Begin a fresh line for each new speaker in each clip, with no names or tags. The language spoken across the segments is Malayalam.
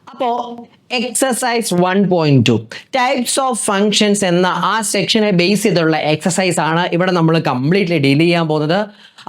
അപ്പോൾ എക്സസൈസ് 1.2 ടൈപ്സ് ഓഫ് ഫങ്ഷൻസ് എന്ന ആ സെക്ഷനെ ബേസ് ചെയ്തുള്ള എക്സസൈസ് ആണ് ഇവിടെ നമ്മൾ കംപ്ലീറ്റ്ലി ഡീൽ ചെയ്യാൻ പോകുന്നത്.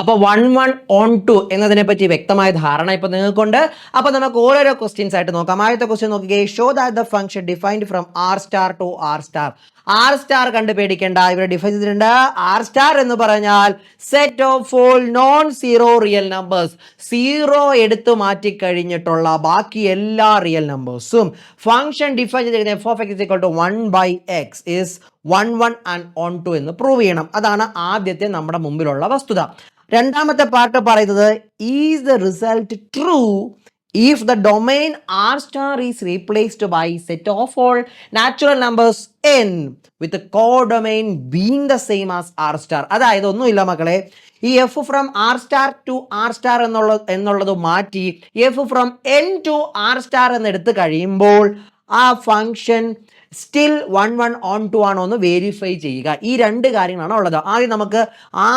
അപ്പോൾ 1.1.2 എന്നതിനെ പറ്റി വ്യക്തമായ ധാരണ ഇപ്പോൾ നിങ്ങൾക്കുണ്ട്. അപ്പോൾ നമുക്ക് ഓരോരോ ക്വസ്റ്റ്യൻസ് ആയിട്ട് നോക്കാം. ആദ്യത്തെ ക്വസ്റ്റ്യൻ നോക്കിക്കേ. Show that the function defined from R star to R star. R star കണ്ട് പേടിക്കേണ്ട, ഇവിടെ ഡിഫൈൻ ചെയ്തിട്ടുണ്ട്. ആർ സ്റ്റാർ എന്ന് പറഞ്ഞാൽ set of all non zero real numbers. Zero എടുത്തു മാറ്റി കഴിഞ്ഞിട്ടുള്ള ബാക്കി എല്ലാ റിയൽ നമ്പേഴ്സും. ഫംഗ്ഷൻ ഡിഫൈൻ ചെയ്തിരിക്കുന്നത് F of X is equal to 1/x is 1 1 and on 2 എന്ന് പ്രൂവ് ചെയ്യണം. അതാണ് ആദ്യത്തെ നമ്മുടെ മുമ്പിലുള്ള വസ്തുത. രണ്ടാമത്തെ പാർട്ട് പറയുന്നത് is the result true if the domain R star is replaced by set of all natural numbers n with the codomain being the same as R star. അതായത് ഒന്നുമില്ല മക്കളെ, ഈ F from R star to R star എന്നുള്ളത് മാറ്റി F from N to R star എന്ന് എടുത്ത് കഴിയുമ്പോൾ ആ ഫംഗ്ഷൻ സ്റ്റിൽ 1 1 ഓൺ 2 ആണോ എന്ന് വെരിഫൈ ചെയ്യുക. ഈ രണ്ട് കാര്യങ്ങളാണ് ഉള്ളത്. ആദ്യം നമുക്ക് ആ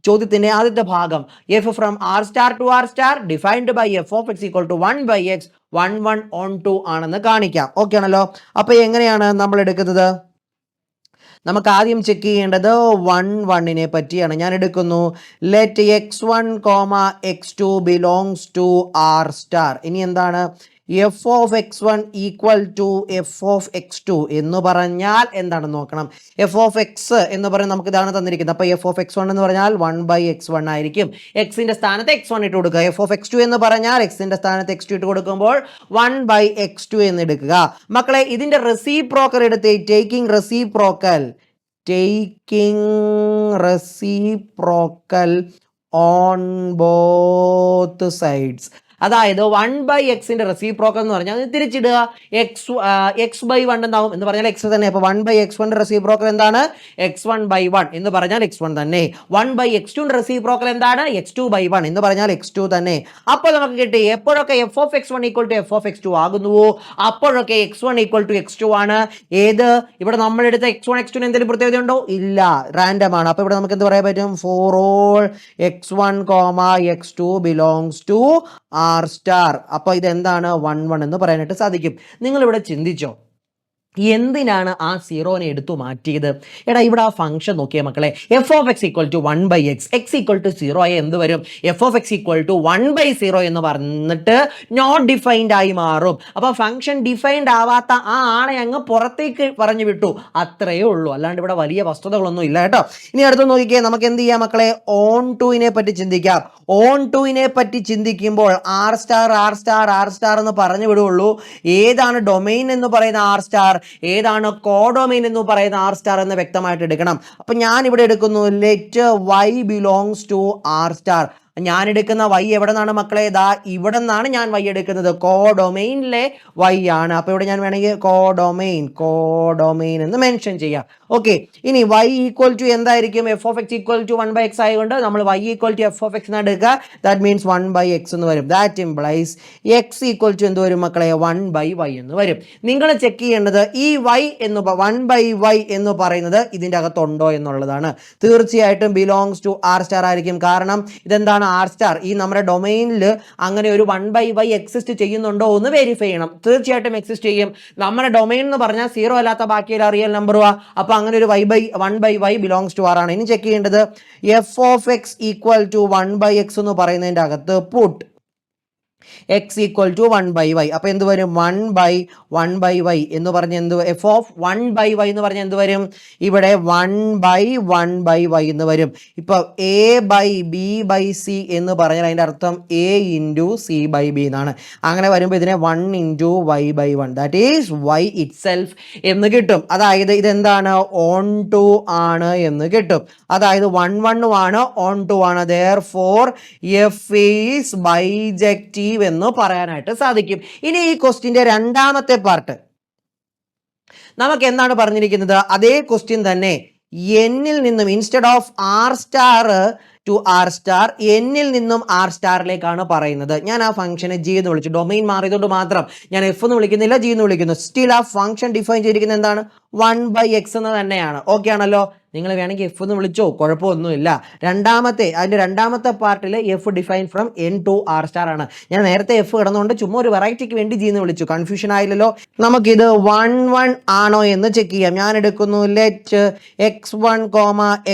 ചോദ്യത്തിന്റെ ആദ്യത്തെ ഭാഗം F from R star to R star defined by F of X equal to 1/x 1 1 on 2 ആണെന്ന് കാണിക്കാം. ഓക്കെ ആണല്ലോ. അപ്പൊ എങ്ങനെയാണ് നമ്മൾ എടുക്കുന്നത്? നമുക്ക് ആദ്യം ചെക്ക് ചെയ്യേണ്ടത് 1 1നെ പറ്റിയാണ്. ഞാൻ എടുക്കുന്നു let x1, x2 belongs to R star. ഇനി എന്താണ്? F of X one equal to F of X two എന്ന് പറഞ്ഞാൽ എന്താണെന്ന് നോക്കണം. എഫ് ഓഫ് എക്സ് എന്ന് പറഞ്ഞാൽ നമുക്ക് ഇതാണ് തന്നിരിക്കുന്നത്. അപ്പോൾ എഫ് ഓഫ് എക്സ് വൺ എന്ന് പറഞ്ഞാൽ 1/x1 ആയിരിക്കും. എക്സിന്റെ സ്ഥാനത്ത് x1 ഇട്ട് കൊടുക്കുക. എഫ് ഓഫ് എക്സ് ടു എന്ന് പറഞ്ഞാൽ എക്സിന്റെ സ്ഥാനത്ത് x2 ഇട്ട് കൊടുക്കുമ്പോൾ 1/x2 എന്ന് എടുക്കുക. മക്കളെ, ഇതിന്റെ റെസിപ്രോക്കൽ എടുത്ത് taking reciprocal on both sides. അതായത് 1/xന്റെ റെസിപ്രോക്കൽ എന്ന് പറഞ്ഞാൽ തിരിച്ചിടുക. x/1 എന്താവും എന്ന് പറഞ്ഞാൽ x തന്നെ. അപ്പോൾ 1/x1 റെസിപ്രോക്കൽ എന്താണ്? x1/1 എന്ന് പറഞ്ഞാൽ x1 തന്നെ. 1/x2 റെസിപ്രോക്കൽ എന്താണ്? x2/1 എന്ന് പറഞ്ഞാൽ x2 തന്നെ. അപ്പോൾ നമുക്ക് കിട്ടി എപ്പോഴൊക്കെ F of X one equal to F of x2 ആകുന്നുവോ അപ്പോഴൊക്കെ x1 ഈക്വൽ ടു x2 ആണ്. ഏത് ഇവിടെ നമ്മളെടുത്ത x1 x2 എന്തെങ്കിലും പ്രത്യേകത ഉണ്ടോ? ഇല്ല, റാൻഡം ആണ്. അപ്പോൾ ഇവിടെ നമുക്ക് എന്ത് പറയാൻ പറ്റും? For all x1, x2 belongs to R star. അപ്പോൾ ഇതെന്താണ്? 1 1 എന്ന് പറയാനായിട്ട് സാധിക്കും. നിങ്ങൾ ഇവിടെ ചിന്തിച്ചോ, എന്തിനാണ് ആ സീറോനെ എടുത്തു മാറ്റിയത്? എടാ, ഇവിടെ ആ ഫംഗ്ഷൻ നോക്കിയേ മക്കളെ. F of X equal to 1/x, X equal to 0 ആയി എന്ത് വരും? F of X equal to 1/0 എന്ന് പറഞ്ഞിട്ട് നോട്ട് ഡിഫൈൻഡ് ആയി മാറും. അപ്പോൾ ഫംഗ്ഷൻ ഡിഫൈൻഡ് ആവാത്ത ആ ആളെ അങ്ങ് പുറത്തേക്ക് പറഞ്ഞു വിട്ടു, അത്രയേ ഉള്ളൂ. അല്ലാണ്ട് ഇവിടെ വലിയ വസ്തുതകളൊന്നും ഇല്ല കേട്ടോ. ഇനി അടുത്ത് നോക്കിക്കേ, നമുക്ക് എന്ത് ചെയ്യാം മക്കളെ? ഓൺ 2നെ പറ്റി ചിന്തിക്കാം. ഓൺ 2നെ പറ്റി ചിന്തിക്കുമ്പോൾ R star R star R star എന്ന് പറഞ്ഞു വിടുള്ളൂ. ഏതാണ് ഡൊമൈൻ എന്ന് പറയുന്ന ആർ സ്റ്റാർ, ഏതാണ് കോഡൊമൈൻ എന്ന് പറയുന്ന ആർ സ്റ്റാർ എന്ന് വ്യക്തമായിട്ട് എടുക്കണം. അപ്പൊ ഞാൻ ഇവിടെ എടുക്കുന്നു let y belongs to R star. ഞാൻ എടുക്കുന്ന y എവിടെ നിന്നാണ് മക്കളെ? ദാ ഇവിടെ നിന്നാണ് ഞാൻ y എടുക്കുന്നത്. കോഡൊമൈനിലെ y ആണ്. അപ്പോൾ ഇവിടെ ഞാൻ വേണമെങ്കിൽ കോഡൊമൈൻ എന്ന് മെൻഷൻ ചെയ്യാം. ഓക്കെ, ഇനി y ഈക്വൽ ടു എന്തായിരിക്കും? F of X equal to 1/x ആയതുകൊണ്ട് നമ്മൾ y equal to F of X എന്ന് എടുക്കുക. ദാറ്റ് മീൻസ് 1/x എന്ന് വരും. That implies x equal to എന്ത് വരും മക്കളെ? 1/y എന്ന് വരും. നിങ്ങൾ ചെക്ക് ചെയ്യേണ്ടത് ഈ y എന്ന് 1/y എന്ന് പറയുന്നത് ഇതിൻ്റെ അകത്തുണ്ടോ എന്നുള്ളതാണ്. തീർച്ചയായിട്ടും ബിലോങ്സ് ടു ആർ സ്റ്റാർ ആയിരിക്കും. കാരണം ഇതെന്താണ്? R star. ഈ നമ്മുടെ ഡൊമൈനിൽ അങ്ങനെ ഒരു 1/y എക്സിസ്റ്റ് ചെയ്യുന്നുണ്ടോ എന്ന് വെരിഫൈ ചെയ്യണം. തീർച്ചയായിട്ടും എക്സിസ്റ്റ് ചെയ്യും. നമ്മുടെ ഡൊമൈൻ എന്ന് പറഞ്ഞാൽ 0 അല്ലാത്ത ബാക്കിയുള്ള റിയൽ നമ്പറുവാ. അപ്പോൾ അങ്ങനെ ഒരു 1/y ബിലോങ്സ് ടു ആർ ആണ്. ഇനി ചെക്ക് ചെയ്യേണ്ടത് F of X equal to 1/x എന്ന് പറയുന്നതിൻ്റെ അകത്ത് puttu x equal to 1/y. അപ്പൊ എന്ത് വരും? 1/1/y എന്ന് പറഞ്ഞ എന്ത്? എഫ് ഓഫ് 1/y എന്ന് പറഞ്ഞ എന്ത് വരും? ഇവിടെ 1/1/y എന്ന് വരും. ഇപ്പൊ a/b/c എന്ന് പറഞ്ഞാൽ അതിന്റെ അർത്ഥം a ഇൻറ്റു c/b എന്നാണ്. അങ്ങനെ വരുമ്പോൾ ഇതിനെ 1 into y/1 that is y it self എന്ന് കിട്ടും. അതായത് ഇതെന്താണ്? ഓൺ 2 ആണ് എന്ന് കിട്ടും. അതായത് 1 1 ആണ്, ഓൺ 2 ആണ്. therefore f is bijective എന്ന് പറയാനായിട്ട് സാധിക്കും. ഇനി ഈ ക്വസ്റ്റ്യന്റെ രണ്ടാമത്തെ പാർട്ട് നമുക്ക് എന്താണ് പറഞ്ഞിരിക്കുന്നത്? അതേ ക്വസ്റ്റ്യൻ തന്നെ എന്നിൽ നിന്നും instead of R star to R star എന്നിൽ നിന്നും ആർ സ്റ്റാറിലേക്കാണ് പറയുന്നത്. ഞാൻ ആ ഫംഗ്ഷനെ ജി എന്ന് വിളിച്ചു. ഡൊമൈൻ മാറിയതുകൊണ്ട് മാത്രം ഞാൻ എഫ് എന്ന് വിളിക്കുന്നില്ല, ജി എന്ന് വിളിക്കുന്നു. സ്റ്റിൽ ആ ഫംഗ്ഷൻ ഡിഫൈൻ ചെയ്തിരിക്കുന്നത് എന്താണ്? 1/x എന്ന് തന്നെയാണ്. ഓക്കെ ആണല്ലോ. നിങ്ങൾ വേണമെങ്കിൽ എഫ് എന്ന് വിളിച്ചോ, കുഴപ്പമൊന്നുമില്ല. അതിന്റെ രണ്ടാമത്തെ പാർട്ടിൽ F define from N to R star ആണ്. ഞാൻ നേരത്തെ എഫ് കിടന്നുകൊണ്ട് ചുമ്മാ ഒരു വെറൈറ്റിക്ക് വേണ്ടി ജി എന്ന് വിളിച്ചു, കൺഫ്യൂഷൻ ആയില്ലല്ലോ. നമുക്കിത് 1 ആണോ എന്ന് ചെക്ക് ചെയ്യാം. ഞാൻ എടുക്കുന്നു let x1,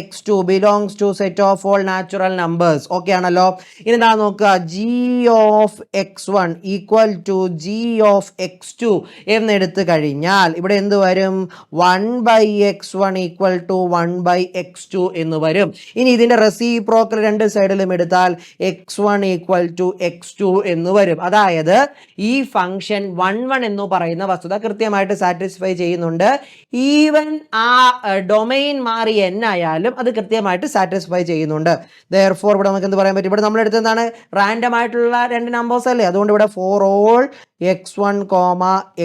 x2 belongs to set of all natural numbers. Okay ആണല്ലോ. ഇനി എന്താ നോക്കുക, G of x1 equal to G of x2 എന്നെടുത്ത് കഴിഞ്ഞാൽ ഇവിടെ എന്ത് വരും? 1/x1 ഈക്വൽ ടു 1/x2 എന്ന് വരും. ഇനി ഇതിന്റെ റെസിപ്രോക്കൽ രണ്ട് സൈഡിലും എടുത്താൽ x1 ഈക്വൽ ടു x2 എന്ന് വരും. അതായത് ഈ ഫംഗ്ഷൻ 1 എന്ന് പറയുന്ന വസ്തുത കൃത്യമായിട്ട് സാറ്റിസ്ഫൈ ചെയ്യുന്നുണ്ട്. ഈവൻ ആ ഡൊമൈൻ മാറി n ആയാലും അത് കൃത്യമായിട്ട് സാറ്റിസ്ഫൈ ചെയ്യുന്നുണ്ട്. therefore ഇവിടെ നമുക്ക് എന്ത് പറയാൻ പറ്റും? ഇവിടെ നമ്മൾ എടുത്തത് എന്താണ്? റാൻഡം ആയിട്ടുള്ള രണ്ട് നമ്പേഴ്സ് അല്ലേ, അതുകൊണ്ട് ഇവിടെ for all x1,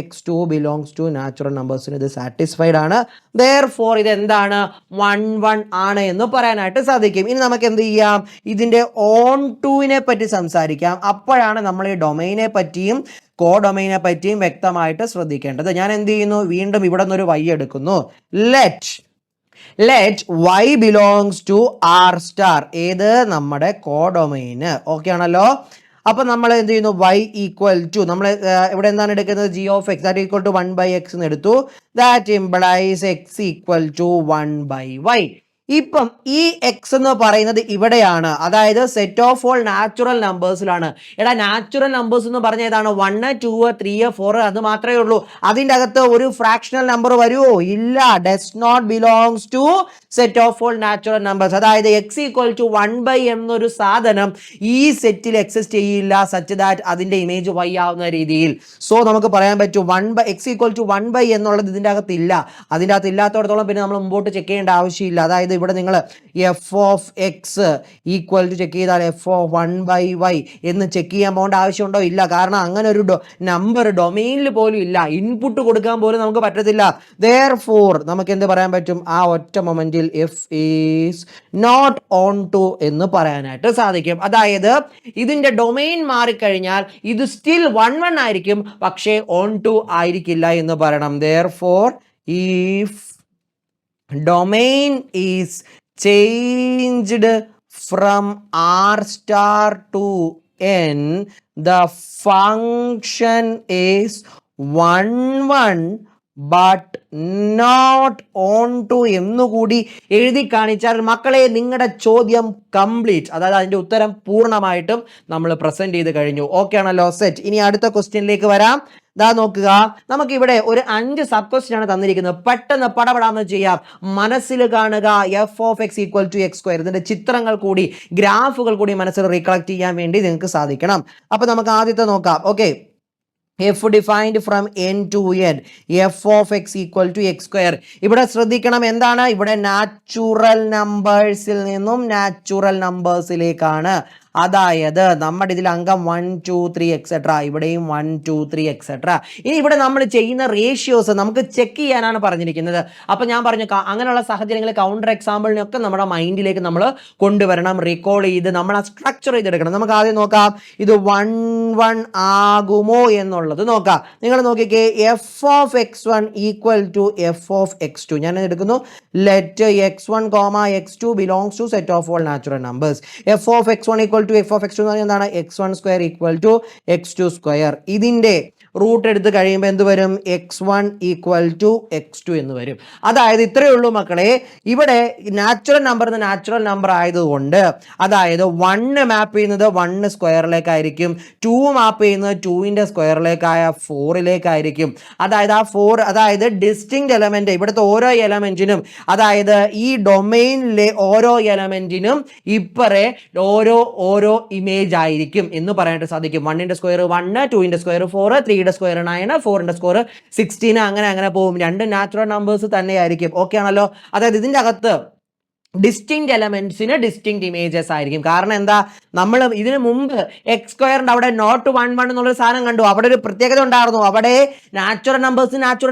x2 belongs to natural നമ്പേഴ്സിന് ഇത് സാറ്റിസ്ഫൈഡ് ആണ്. therefore ഇത് എന്താണ്? 1 ആണ് എന്ന് പറയാനായിട്ട് സാധിക്കും. ഇനി നമുക്ക് എന്ത് ചെയ്യാം? ഇതിന്റെ ഓൺ ടൂവിനെ പറ്റി സംസാരിക്കാം. അപ്പോഴാണ് നമ്മൾ ഈ ഡൊമൈനെ പറ്റിയും കോഡൊമൈനെ പറ്റിയും വ്യക്തമായിട്ട് ശ്രദ്ധിക്കേണ്ടത്. ഞാൻ എന്ത് ചെയ്യുന്നു? വീണ്ടും ഇവിടെ നിന്നൊരു y എടുക്കുന്നു. Let y belongs to R star. ഏത്? നമ്മുടെ കോഡൊമൈന്. ഓക്കെ ആണല്ലോ. അപ്പൊ നമ്മൾ എന്ത് ചെയ്യുന്നു? y ഈക്വൽ ടു നമ്മൾ ഇവിടെ എന്താണ് എടുക്കുന്നത്? g of x that equal to 1/x എന്ന് എടുത്തു. That implies x equal to 1/y. ഇപ്പം ഈ എക്സ് എന്ന് പറയുന്നത് ഇവിടെയാണ്, അതായത് സെറ്റ് ഓഫ് ഓൾ നാച്ചുറൽ നമ്പേഴ്സിലാണ്. എടാ നാച്ചുറൽ നമ്പേഴ്സ് എന്ന് പറഞ്ഞ ഏതാണ്? 1, 2, 3, 4 അത് മാത്രമേ ഉള്ളൂ. അതിൻ്റെ അകത്ത് ഒരു ഫ്രാക്ഷണൽ നമ്പർ വരുമോ? ഇല്ല. Does not belongs to set of all natural numbers. അതായത് എക്സ് ഈക്വൽ ടു 1/y എന്നൊരു സാധനം ഈ സെറ്റിൽ എക്സിസ്റ്റ് ചെയ്യില്ല, സച്ച് ദാറ്റ് അതിന്റെ ഇമേജ് y ആവുന്ന രീതിയിൽ. സോ നമുക്ക് പറയാൻ പറ്റും എക്സ് ഈക്വൽ ടു 1/y എന്നുള്ളത് ഇതിൻ്റെ അകത്ത് ഇല്ല. അതിൻ്റെ അകത്ത് ഇല്ലാത്തടത്തോളം പിന്നെ നമ്മൾ മുമ്പോട്ട് ചെക്ക് ചെയ്യേണ്ട ആവശ്യമില്ല. അതായത് ഇവിടെ നിങ്ങൾ F of X equal to check ചെയ്താൽ എഫ് ഓഫ് 1/y എന്ന് ചെക്ക് ചെയ്യാൻ പോകേണ്ട ആവശ്യമുണ്ടോ? ഇല്ല. കാരണം അങ്ങനെ ഒരു നമ്പർ ഡൊമൈനിൽ പോലും ഇല്ല, ഇൻപുട്ട് കൊടുക്കാൻ പോലും നമുക്ക് പറ്റത്തില്ല. therefore നമുക്ക് എന്ത് പറയാൻ പറ്റും? ആ ഒറ്റ മൊമെന്റിൽ F is not onto എന്ന് പറയാനായിട്ട് സാധിക്കും. അതായത് ഇതിന്റെ ഡൊമൈൻ മാറിക്കഴിഞ്ഞാൽ ഇത് സ്റ്റിൽ 1 ആയിരിക്കും, പക്ഷേ ഓൺ ടു ആയിരിക്കില്ല എന്ന് പറയണം. therefore if domain is changed from r star to n, the function is 1 but not on to എന്നുകൂടി എഴുതി കാണിച്ചാൽ മക്കളെ നിങ്ങളുടെ ചോദ്യം കംപ്ലീറ്റ്, അതായത് അതിൻ്റെ ഉത്തരം പൂർണ്ണമായിട്ടും നമ്മൾ പ്രസന്റ് ചെയ്ത് കഴിഞ്ഞു. ഓക്കെ ആണല്ലോ. സെറ്റ്. ഇനി അടുത്ത ക്വസ്റ്റ്യനിലേക്ക് വരാം. ദാ നോക്കുക, നമുക്കിവിടെ ഒരു 5 സബ് ക്വസ്റ്റ്യൻ ആണ് തന്നിരിക്കുന്നത്. പെട്ടെന്ന് പടപടാന്ന് ചെയ്യാം. മനസ്സിൽ കാണുക F of X equal to X square. ഇതിന്റെ ചിത്രങ്ങൾ കൂടി ഗ്രാഫുകൾ കൂടി മനസ്സിൽ റീകളക്ട് ചെയ്യാൻ വേണ്ടി നിങ്ങൾക്ക് സാധിക്കണം. അപ്പൊ നമുക്ക് ആദ്യത്തെ നോക്കാം. Okay, F defined from N to N, F of X equal to X square. ഇവിടെ ശ്രദ്ധിക്കണം, എന്താണ്? ഇവിടെ നാച്ചുറൽ നമ്പേഴ്സിൽ നിന്നും നാച്ചുറൽ നമ്പേഴ്സിലേക്കാണ്. അതായത് നമ്മുടെ ഇതിൽ അംഗം 1, 2, 3 എക്സെട്ര, ഇവിടെയും 1, 2, 3 എക്സെട്ര. ഇനി ഇവിടെ നമ്മൾ ചെയ്യുന്ന റേഷ്യോസ് നമുക്ക് ചെക്ക് ചെയ്യാനാണ് പറഞ്ഞിരിക്കുന്നത്. അപ്പൊ ഞാൻ പറഞ്ഞു അങ്ങനെയുള്ള സാഹചര്യങ്ങളിൽ കൗണ്ടർ എക്സാമ്പിളിനൊക്കെ നമ്മുടെ മൈൻഡിലേക്ക് നമ്മൾ കൊണ്ടുവരണം, റീകോൾ ചെയ്ത് നമ്മൾ ആ സ്ട്രക്ചർ ചെയ്തെടുക്കണം. നമുക്ക് ആദ്യം നോക്കാം, ഇത് 1, 1 ആകുമോ എന്നുള്ളത് നോക്കാം. നിങ്ങൾ നോക്കിക്കേ, F of x1 equal to F of x2. ഞാൻ എടുക്കുന്നു let x1, x2 belongs to set of all natural numbers. F of x1 equal to F of x2 എന്ന് പറഞ്ഞാൽ എന്താണ്? x1 square equal to x2 square. ഇതിന്റെ റൂട്ട് എടുത്ത് കഴിയുമ്പോൾ എന്ത് വരും? x1 ഈക്വൽ ടു x2 എന്ന് വരും. അതായത് ഇത്രയേ ഉള്ളൂ മക്കളെ. ഇവിടെ നാച്ചുറൽ നമ്പർ നാച്ചുറൽ നമ്പർ ആയതുകൊണ്ട്, അതായത് 1 മാപ്പ് ചെയ്യുന്നത് 1 സ്ക്വയറിലേക്കായിരിക്കും, 2 മാപ്പ് ചെയ്യുന്നത് 2ന്റെ സ്ക്വയറിലേക്കായ 4ലേക്കായിരിക്കും. അതായത് ആ 4, അതായത് ഡിസ്റ്റിങ്ക്റ്റ് എലമെന്റ്, ഇവിടുത്തെ ഓരോ എലമെന്റിനും, അതായത് ഈ ഡൊമൈനിലെ ഓരോ എലമെന്റിനും ഇപ്പറേ ഓരോ ഇമേജ് ആയിരിക്കും എന്ന് പറയാനായിട്ട് സാധിക്കും. 1ന്റെ സ്ക്വയർ 1, 2ന്റെ സ്ക്വയർ 4, 3യുടെ സ്ക്വയർ 9, 4ന്റെ സ്ക്വയർ 16, അങ്ങനെ പോകും. രണ്ട് നാച്ചുറൽ നമ്പേഴ്സ് തന്നെയായിരിക്കും. ഓക്കെ ആണല്ലോ. അതായത് ഇതിന്റെ അകത്ത് ഡിസ്റ്റിങ്ക്റ്റ് എലമെന്റ്സിന് ഡിസ്റ്റിങ്ക്റ്റ് ഇമേജസ് ആയിരിക്കും. കാരണം എന്താ, നമ്മൾ ഇതിനു മുമ്പ് എക്സ് സ്ക്വയറിന്റെ അവിടെ നോട്ട് 1 1 എന്നുള്ളൊരു സാധനം കണ്ടു. അവിടെ ഒരു പ്രത്യേകത ഉണ്ടായിരുന്നു. അവിടെ നാച്ചുറൽ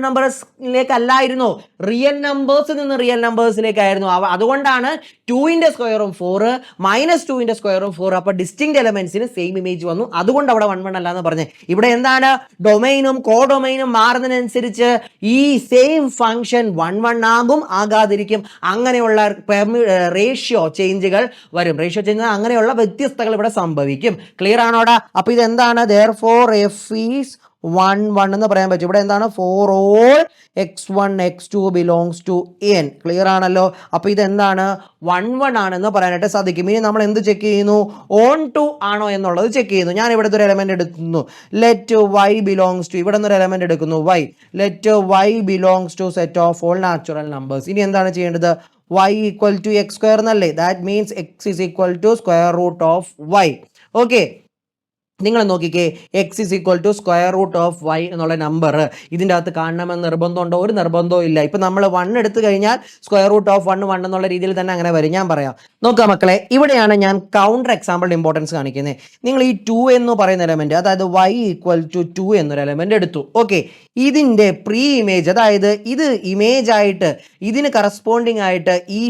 നമ്പേഴ്സിലേക്ക് അല്ലായിരുന്നു, റിയൽ നമ്പേഴ്സിൽ നിന്ന് റിയൽ നമ്പേഴ്സിലേക്കായിരുന്നു. അതുകൊണ്ടാണ് 2ന്റെ സ്ക്വയറും 4 -2ന്റെ സ്ക്വയറും 4. അപ്പോൾ ഡിസ്റ്റിങ്ക്റ്റ് എലമെന്റ്സിന് സെയിം ഇമേജ് വന്നു. അതുകൊണ്ട് അവിടെ 1 1 അല്ല എന്ന് പറഞ്ഞത്. ഇവിടെ എന്താണ്, ഡൊമൈനും കോഡൊമൈനും മാറുന്നതിനനുസരിച്ച് ഈ സെയിം ഫംഗ്ഷൻ 1 1 ആകും, ആകാതിരിക്കും. അങ്ങനെയുള്ള റേഷ്യോ ചേഞ്ചുകൾ വരും. റേഷ്യോ ചേഞ്ച് അങ്ങനെയുള്ള വ്യത്യസ്തകൾ ഇവിടെ സംഭവിക്കും. ക്ലിയർ ആണോടാ? അപ്പൊ ഇത് എന്താണ്, therefore f is 1 1 എന്ന് പറയാൻ പറ്റും. ഇവിടെ എന്താണ്, for all x1 x2 belongs to n. Clear ആണല്ലോ? അപ്പൊ ഇത് എന്താണ്, 1 1 ആണെന്ന് പറയാനായിട്ട് സാധിക്കും. ഇനി നമ്മൾ എന്ത് ചെക്ക് ചെയ്യുന്നു, ഓൺ ടു ആണോ എന്നുള്ളത് ചെക്ക് ചെയ്യുന്നു. ഞാൻ ഇവിടുത്തെ ഒരു എലമെന്റ് എടുക്കുന്നു, ലെറ്റ് y belongs to, ഇവിടെ നിന്ന് ഒരു എലമെന്റ് എടുക്കുന്നു y, let y belongs to set of all natural numbers. ഇനി എന്താണ് ചെയ്യേണ്ടത്, y equal to x square എന്നല്ലേ, that means x is equal to square root of y. Okay, നിങ്ങൾ നോക്കിക്കേ, x is equal to square root of y എന്നുള്ള നമ്പർ ഇതിൻ്റെ അകത്ത് കാണണമെന്ന് നിർബന്ധമുണ്ടോ? ഒരു നിർബന്ധവും ഇല്ല. ഇപ്പം നമ്മൾ 1 എടുത്തു കഴിഞ്ഞാൽ സ്ക്വയർ റൂട്ട് ഓഫ് 1 1 എന്നുള്ള രീതിയിൽ തന്നെ അങ്ങനെ വരും. ഞാൻ പറയാം, നോക്കുക മക്കളെ, ഇവിടെയാണ് ഞാൻ കൗണ്ടർ എക്സാമ്പിളിൻ്റെ ഇമ്പോർട്ടൻസ് കാണിക്കുന്നത്. നിങ്ങൾ ഈ 2 എന്ന് പറയുന്ന എലമെന്റ്, അതായത് y ഈക്വൽ ടു 2 എന്നൊരു എലമെന്റ് എടുത്തു. ഓക്കെ, ഇതിൻ്റെ പ്രീ ഇമേജ്, അതായത് ഇത് ഇമേജ് ആയിട്ട് ഇതിന് കറസ്പോണ്ടിങ് ആയിട്ട് ഈ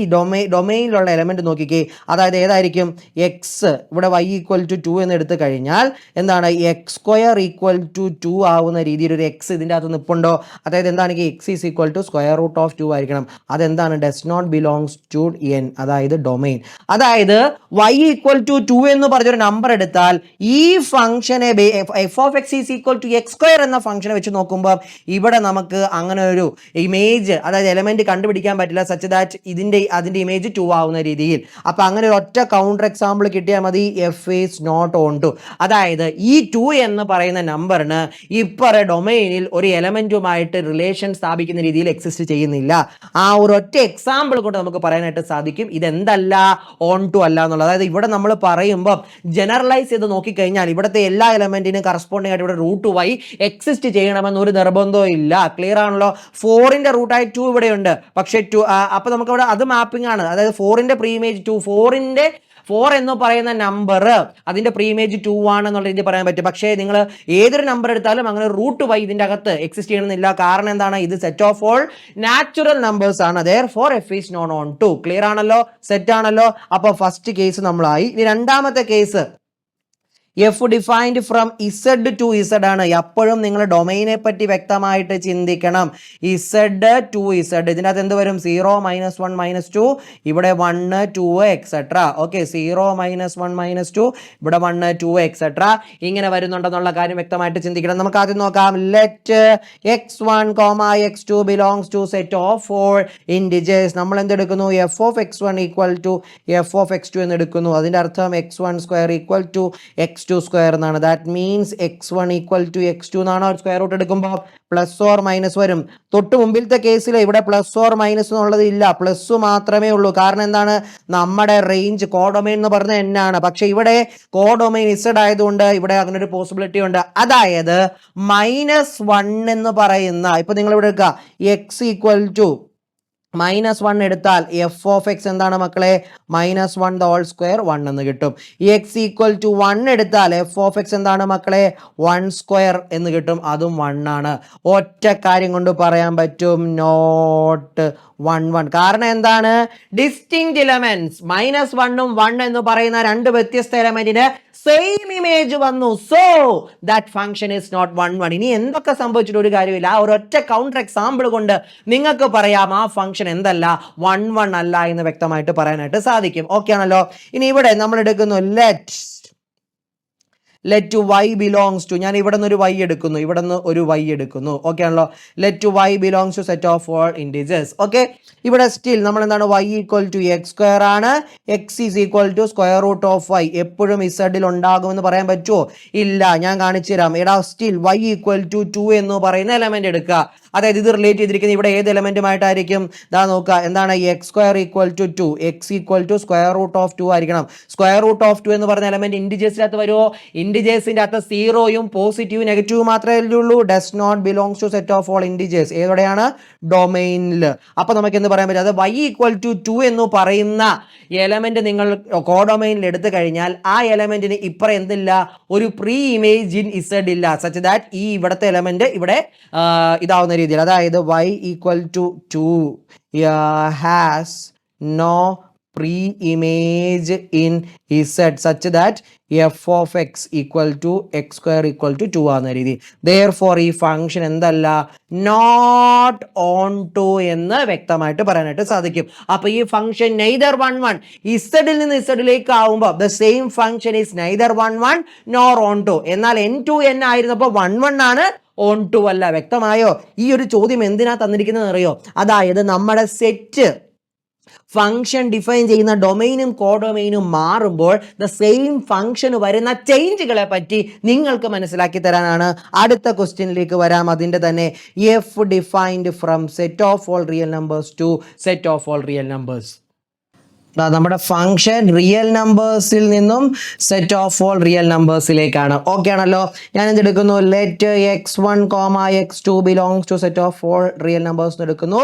ഡൊമൈനിലുള്ള എലമെന്റ് നോക്കിക്കേ, അതായത് ഏതായിരിക്കും, എക്സ്. ഇവിടെ y ഈക്വൽ ടു 2 എന്ന് എടുത്തു കഴിഞ്ഞാൽ എന്താണ്, എക്സ് സ്ക്വയർ ഈക്വൽ ടു 2 ആവുന്ന രീതിയിൽ ഒരു എക്സ് ഇതിൻ്റെ അകത്ത് നിൽപ്പുണ്ടോ? അതായത് എന്താണെങ്കിൽ X is equal to square root of 2 ആയിരിക്കണം. അതെന്താണ്, does not belongs to N, അതായത് ഡൊമൈൻ. അതായത് y ഈക്വൽ ടു 2 എന്ന് പറഞ്ഞൊരു നമ്പർ എടുത്താൽ ഈ ഫംഗ്ഷനെ F of X is equal to X square എന്ന ഫംഗ്ഷനെ വെച്ച് നോക്കുമ്പോൾ ഇവിടെ നമുക്ക് അങ്ങനെ ഒരു ഇമേജ്, അതായത് എലമെന്റ് കണ്ടുപിടിക്കാൻ പറ്റില്ല, സച്ച് ദാറ്റ് അതിന്റെ ഇമേജ് 2 ആവുന്ന രീതിയിൽ. അപ്പൊ അങ്ങനെ ഒരു ഒറ്റ കൗണ്ടർ എക്സാമ്പിൾ കിട്ടിയാൽ മതി, f is not onto. അതായത് ഈ 2 എന്ന് പറയുന്ന നമ്പറിന് ഇപ്പറ ഡൊമൈനിൽ ഒരു എലമെന്റുമായിട്ട് റിലേഷൻ സ്ഥാപിക്കുന്ന രീതിയിൽ എക്സിസ്റ്റ് ചെയ്യുന്നില്ല. ആ ഒരു ഒറ്റ എക്സാമ്പിൾ കൊണ്ട് നമുക്ക് പറയാനായിട്ട് സാധിക്കും ഇതെന്തല്ല, ഓൺ ടു അല്ല എന്നുള്ളത്. അതായത് ഇവിടെ നമ്മൾ പറയുമ്പോൾ ജനറലൈസ് ചെയ്ത് നോക്കിക്കഴിഞ്ഞാൽ ഇവിടുത്തെ എല്ലാ എലമെന്റിനും കറസ്പോണ്ടിങ് ആയിട്ട് ഇവിടെ റൂട്ട് വൈ എക്സിസ്റ്റ് ചെയ്യണമെന്ന് ഒരു നിർബന്ധവും ഇല്ല. ക്ലിയർ ആണല്ലോ? 4ന്റെ റൂട്ടായി 2 ഇവിടെയുണ്ട്, പക്ഷേ 2 അപ്പൊ നമുക്ക് ഇവിടെ അത് മാപ്പിംഗ് ആണ്. അതായത് 4ന്റെ പ്രീ ഇമേജ് 2, 4 എന്ന് പറയുന്ന നമ്പർ അതിന്റെ പ്രീ ഇമേജ് 2 ആണെന്നുള്ള രീതിയിൽ പറയാൻ പറ്റും. പക്ഷേ നിങ്ങൾ ഏതൊരു നമ്പർ എടുത്താലും അങ്ങനെ റൂട്ട് വൈ ഇതിന്റെ അകത്ത് എക്സിസ്റ്റ് ചെയ്യണമെന്നില്ല. കാരണം എന്താണ്, ഇത് set of all natural numbers ആണ്. therefore f is not on 2. Clear ആണല്ലോ? സെറ്റ് ആണല്ലോ? അപ്പോൾ ഫസ്റ്റ് കേസ് നമ്മളായി. ഇനി രണ്ടാമത്തെ case, f defined from Z to Z ആണ്. എപ്പോഴും നിങ്ങൾ ഡൊമൈനെ പറ്റി വ്യക്തമായിട്ട് ചിന്തിക്കണം. ഇസഡ് ടു ഇസഡ്, ഇതിൻ്റെ അകത്ത് എന്ത് വരും, 0 -1 -2, ഇവിടെ 1 2 എക്സെട്ര. ഓക്കെ, 0 -1 -2, ഇവിടെ 1 2 എക്സെട്ര, ഇങ്ങനെ വരുന്നുണ്ടെന്നുള്ള കാര്യം വ്യക്തമായിട്ട് ചിന്തിക്കണം. നമുക്ക് ആദ്യം നോക്കാം, let x1, x2 belongs to set of all integers. നമ്മൾ എന്തെടുക്കുന്നു, F of x1 equal to F of x2 എന്ന് എടുക്കുന്നു. അതിൻ്റെ അർത്ഥം x1 square equal to x2 square എന്നാണ്. That means x1 equal to x2 എന്നാണ്. സ്ക്വയർ റൂട്ട് എടുക്കുമ്പോൾ പ്ലസ് ഓർ മൈനസ് വരും. തൊട്ട് മുമ്പിലത്തെ കേസിൽ ഇവിടെ പ്ലസ് ഓർ മൈനസ് എന്നുള്ളത് ഇല്ല, പ്ലസ് മാത്രമേ ഉള്ളൂ. കാരണം എന്താണ്, നമ്മുടെ റേഞ്ച് കോഡൊമൈൻ എന്ന് പറഞ്ഞ n ആണ്. പക്ഷെ ഇവിടെ കോഡൊമൈൻ ഇസഡ് ആയതുകൊണ്ട് ഇവിടെ അങ്ങനെ ഒരു പോസിബിലിറ്റി ഉണ്ട്. അതായത് -1 എന്ന് പറയുന്ന, ഇപ്പൊ നിങ്ങൾ ഇവിടെ എടുക്കുക, x ഈക്വൽ ടു -1 എടുത്താൽ എഫ് ഓഫ് എക്സ് എന്താണ് മക്കളെ, -1 ദ ഹോൾ സ്ക്വയർ 1 എന്ന് കിട്ടും. എക്സ് ഈക്വൽ ടു 1 എടുത്താൽ എഫ് ഓഫ് എക്സ് എന്താണ് മക്കളെ, 1 സ്ക്വയർ എന്ന് കിട്ടും, അതും 1 ആണ്. ഒറ്റ കാര്യം കൊണ്ട് പറയാൻ പറ്റും, നോട്ട് 1 1. കാരണം എന്താണ്, ഡിസ്റ്റിങ്ക്റ്റ് എലമെന്റ്സ് -1 ഉം 1 എന്ന് പറയുന്ന രണ്ട് വ്യത്യസ്ത എലമെന്റിന് സെയിം ഇമേജ് വന്നു. So that function is not 1 1. ഇനി എന്തൊക്കെ സംഭവിച്ചിട്ട് ഒരു കാര്യമില്ല, ആ ഒരൊറ്റ കൗണ്ടർ എക്സാമ്പിൾ കൊണ്ട് നിങ്ങൾക്ക് പറയാം ആ ഫംഗ്ഷൻ എന്തല്ല, 1 1 അല്ല എന്ന് വ്യക്തമായിട്ട് പറയാനായിട്ട് സാധിക്കും. ഓക്കെ ആണല്ലോ? ഇനി ഇവിടെ നമ്മൾ എടുക്കുന്നു, ലെറ്റ് y ബിലോങ്സ് ടു, ഞാൻ ഇവിടെ നിന്ന് ഒരു y എടുക്കുന്നു, ഇവിടെ നിന്ന് ഒരു y എടുക്കുന്നു. ഓക്കെ ആണല്ലോ? Let y belongs to set of all integers. Okay, ഇവിടെ സ്റ്റിൽ നമ്മൾ എന്താണ്, y equal to X square ആണ്, X is equal to square root of y. എപ്പോഴും ഇസഡിൽ ഉണ്ടാകുമെന്ന് പറയാൻ പറ്റുമോ? ഇല്ല, ഞാൻ കാണിച്ചു തരാം. എടാ, സ്റ്റിൽ y ഈക്വൽ ടു 2 എന്ന് പറയുന്ന എലമെന്റ് എടുക്കുക. അതായത് ഇത് റിലേറ്റ് ചെയ്തിരിക്കുന്നത് ഇവിടെ ഏത് എലമെന്റുമായിട്ടായിരിക്കും? ദാ നോക്കുക, എന്താണ് x square equal to 2, x equal to square root of 2 ആയിരിക്കണം. സ്ക്വയർ റൂട്ട് ഓഫ് 2 എന്ന് പറഞ്ഞ എലമെന്റ് ഇൻഡിജേഴ്സിനകത്ത് വരുമോ? ഇൻഡിജേഴ്സിന്റെ അകത്ത് സീറോയും പോസിറ്റീവ് നെഗറ്റീവ് മാത്രമേ ഉള്ളൂ. Does not belongs to set of all integers. ഏതോടെയാണ്? ഡൊമൈനിൽ. അപ്പൊ നമുക്ക് എന്ത് പറയാൻ പറ്റും? അത് y ഈക്വൽ ടു 2 എന്ന് പറയുന്ന എലമെന്റ് നിങ്ങൾ കോഡൊമൈനിൽ എടുത്തു കഴിഞ്ഞാൽ ആ എലമെന്റിന് ഇപ്പുറം എന്തില്ല? ഒരു പ്രീ ഇമേജ് ഇൻ ഇസഡ് ഇല്ല, സച്ച് ദാറ്റ് ഈ ഇവിടുത്തെ എലമെന്റ് ഇവിടെ ഇതാവുന്ന രീതിയിൽ, അതായത് y equal to 2 has no pre-image in Z such that f of x equal to x square equal to 2 ആകുന്ന രീതി. Therefore ഈ ഫംഗ്ഷൻ എന്തല്ല? നോട്ട് ഓൺ ടു എന്ന് വ്യക്തമായിട്ട് പറയാനായിട്ട് സാധിക്കും. അപ്പൊ ഈ ഫംഗ്ഷൻ നെയ്തർ 1 1 ഇസഡിൽ നിന്ന് ഇസഡിലേക്ക് ആവുമ്പോൾ the same function is neither 1 1 nor onto. എന്നാൽ n2 n ആയിരുന്നപ്പോൾ 1 1 ആണ്, ഓൺ ടു അല്ല. വ്യക്തമായോ? ഈ ഒരു ചോദ്യം എന്തിനാ തന്നിരിക്കുന്നത് അറിയോ? അതായത് നമ്മുടെ സെറ്റ് ഫംഗ്ഷൻ ഡിഫൈൻ ചെയ്യുന്ന ഡൊമൈനും കോഡൊമൈനും മാറുമ്പോൾ ദ സെയിം ഫംഗ്ഷന് വരുന്ന ചേഞ്ചുകളെ പറ്റി നിങ്ങൾക്ക് മനസ്സിലാക്കി തരാനാണ്. അടുത്ത ക്വസ്റ്റ്യനിലേക്ക് വരാം. അതിൻ്റെ തന്നെ F defined from set of all real numbers to set of all real numbers. നമ്മുടെ ഫംഗ്ഷൻ റിയൽ നമ്പേഴ്സിൽ നിന്നും സെറ്റ് ഓഫ് ഓൾ റിയൽ നമ്പേഴ്സിലേക്കാണ്. ഓക്കെ ആണല്ലോ? ഞാൻ എന്തെടുക്കുന്നു? Let x1, x2 belongs to set of all real numbers എടുക്കുന്നു.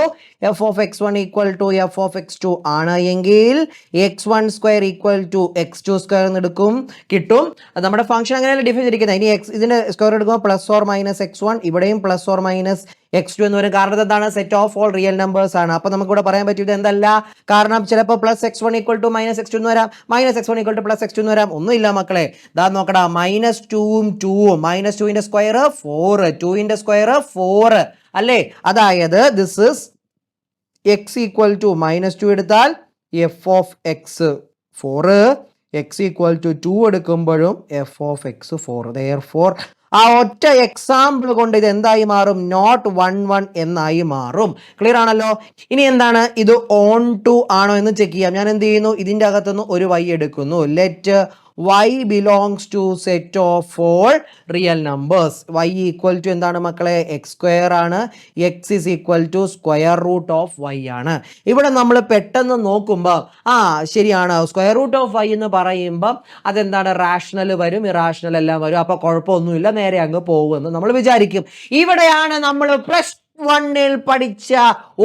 f of x1 equal to f of x2 ആണ് എങ്കിൽ x1 square equal to x2 square എന്ന് എടുക്കും, കിട്ടും. നമ്മുടെ ഫംഗ്ഷൻ അങ്ങനെയല്ല ഡിഫൈൻ ചെയ്തിരിക്കുന്നത്. ഇനി ഇതിന്റെ സ്ക്വയർ എടുക്കുമ്പോൾ പ്ലസ് ഓർ മൈനസ് x1, ഇവിടെയും പ്ലസ് ഓർ മൈനസ് x2 എന്ന് വരും. കാരണം എന്താണ്? Set of all real numbers ആണ്. അപ്പൊ നമുക്ക് ഇവിടെ പറയാൻ പറ്റും ഇത് എന്തല്ല. കാരണം ചിലപ്പോൾ plus x1 equal to minus x2 എന്ന് വരാം, minus x1 equal two plus x2 എന്ന് വരാം. ഒന്നുമില്ല മക്കളെ, ദാ നോക്കടാ, മൈനസ് 2ഉം 2ഉം, മൈനസ് 2ന്റെ സ്ക്വയർ 4, 2ന്റെ സ്ക്വയർ 4 അല്ലേ? അതായത് this is x equal to minus 2 എടുത്താൽ f of x 4, x equal to 2 എടുക്കുമ്പോഴും f ഓഫ് x 4. Therefore ആ ഒറ്റ എക്സാമ്പിൾ കൊണ്ട് ഇത് എന്തായി മാറും? നോട്ട് 1 1 എന്നായി മാറും. ക്ലിയർ ആണല്ലോ? ഇനി എന്താണ് ഇത്? ഓൺ ടു ആണോ എന്ന് ചെക്ക് ചെയ്യാം. ഞാൻ എന്ത് ചെയ്യുന്നു? ഇതിൻ്റെ അകത്തുനിന്ന് ഒരു y എടുക്കുന്നു. Let y belongs to set of all real numbers. y equal to എന്താണ് മക്കളെ? x സ്ക്വയർ ആണ്. x is equal to square root of y ആണ്. ഇവിടെ നമ്മൾ പെട്ടെന്ന് നോക്കുമ്പോൾ ശരിയാണ്, സ്ക്വയർ റൂട്ട് ഓഫ് y എന്ന് പറയുമ്പം അതെന്താണ്? റാഷണൽ വരും, ഇറാഷണൽ എല്ലാം വരും. അപ്പൊ കുഴപ്പമൊന്നുമില്ല, നേരെ അങ്ങ് പോകുമെന്ന് നമ്മൾ വിചാരിക്കും. ഇവിടെയാണ് നമ്മൾ പ്ലസ് 1ൽ പഠിച്ച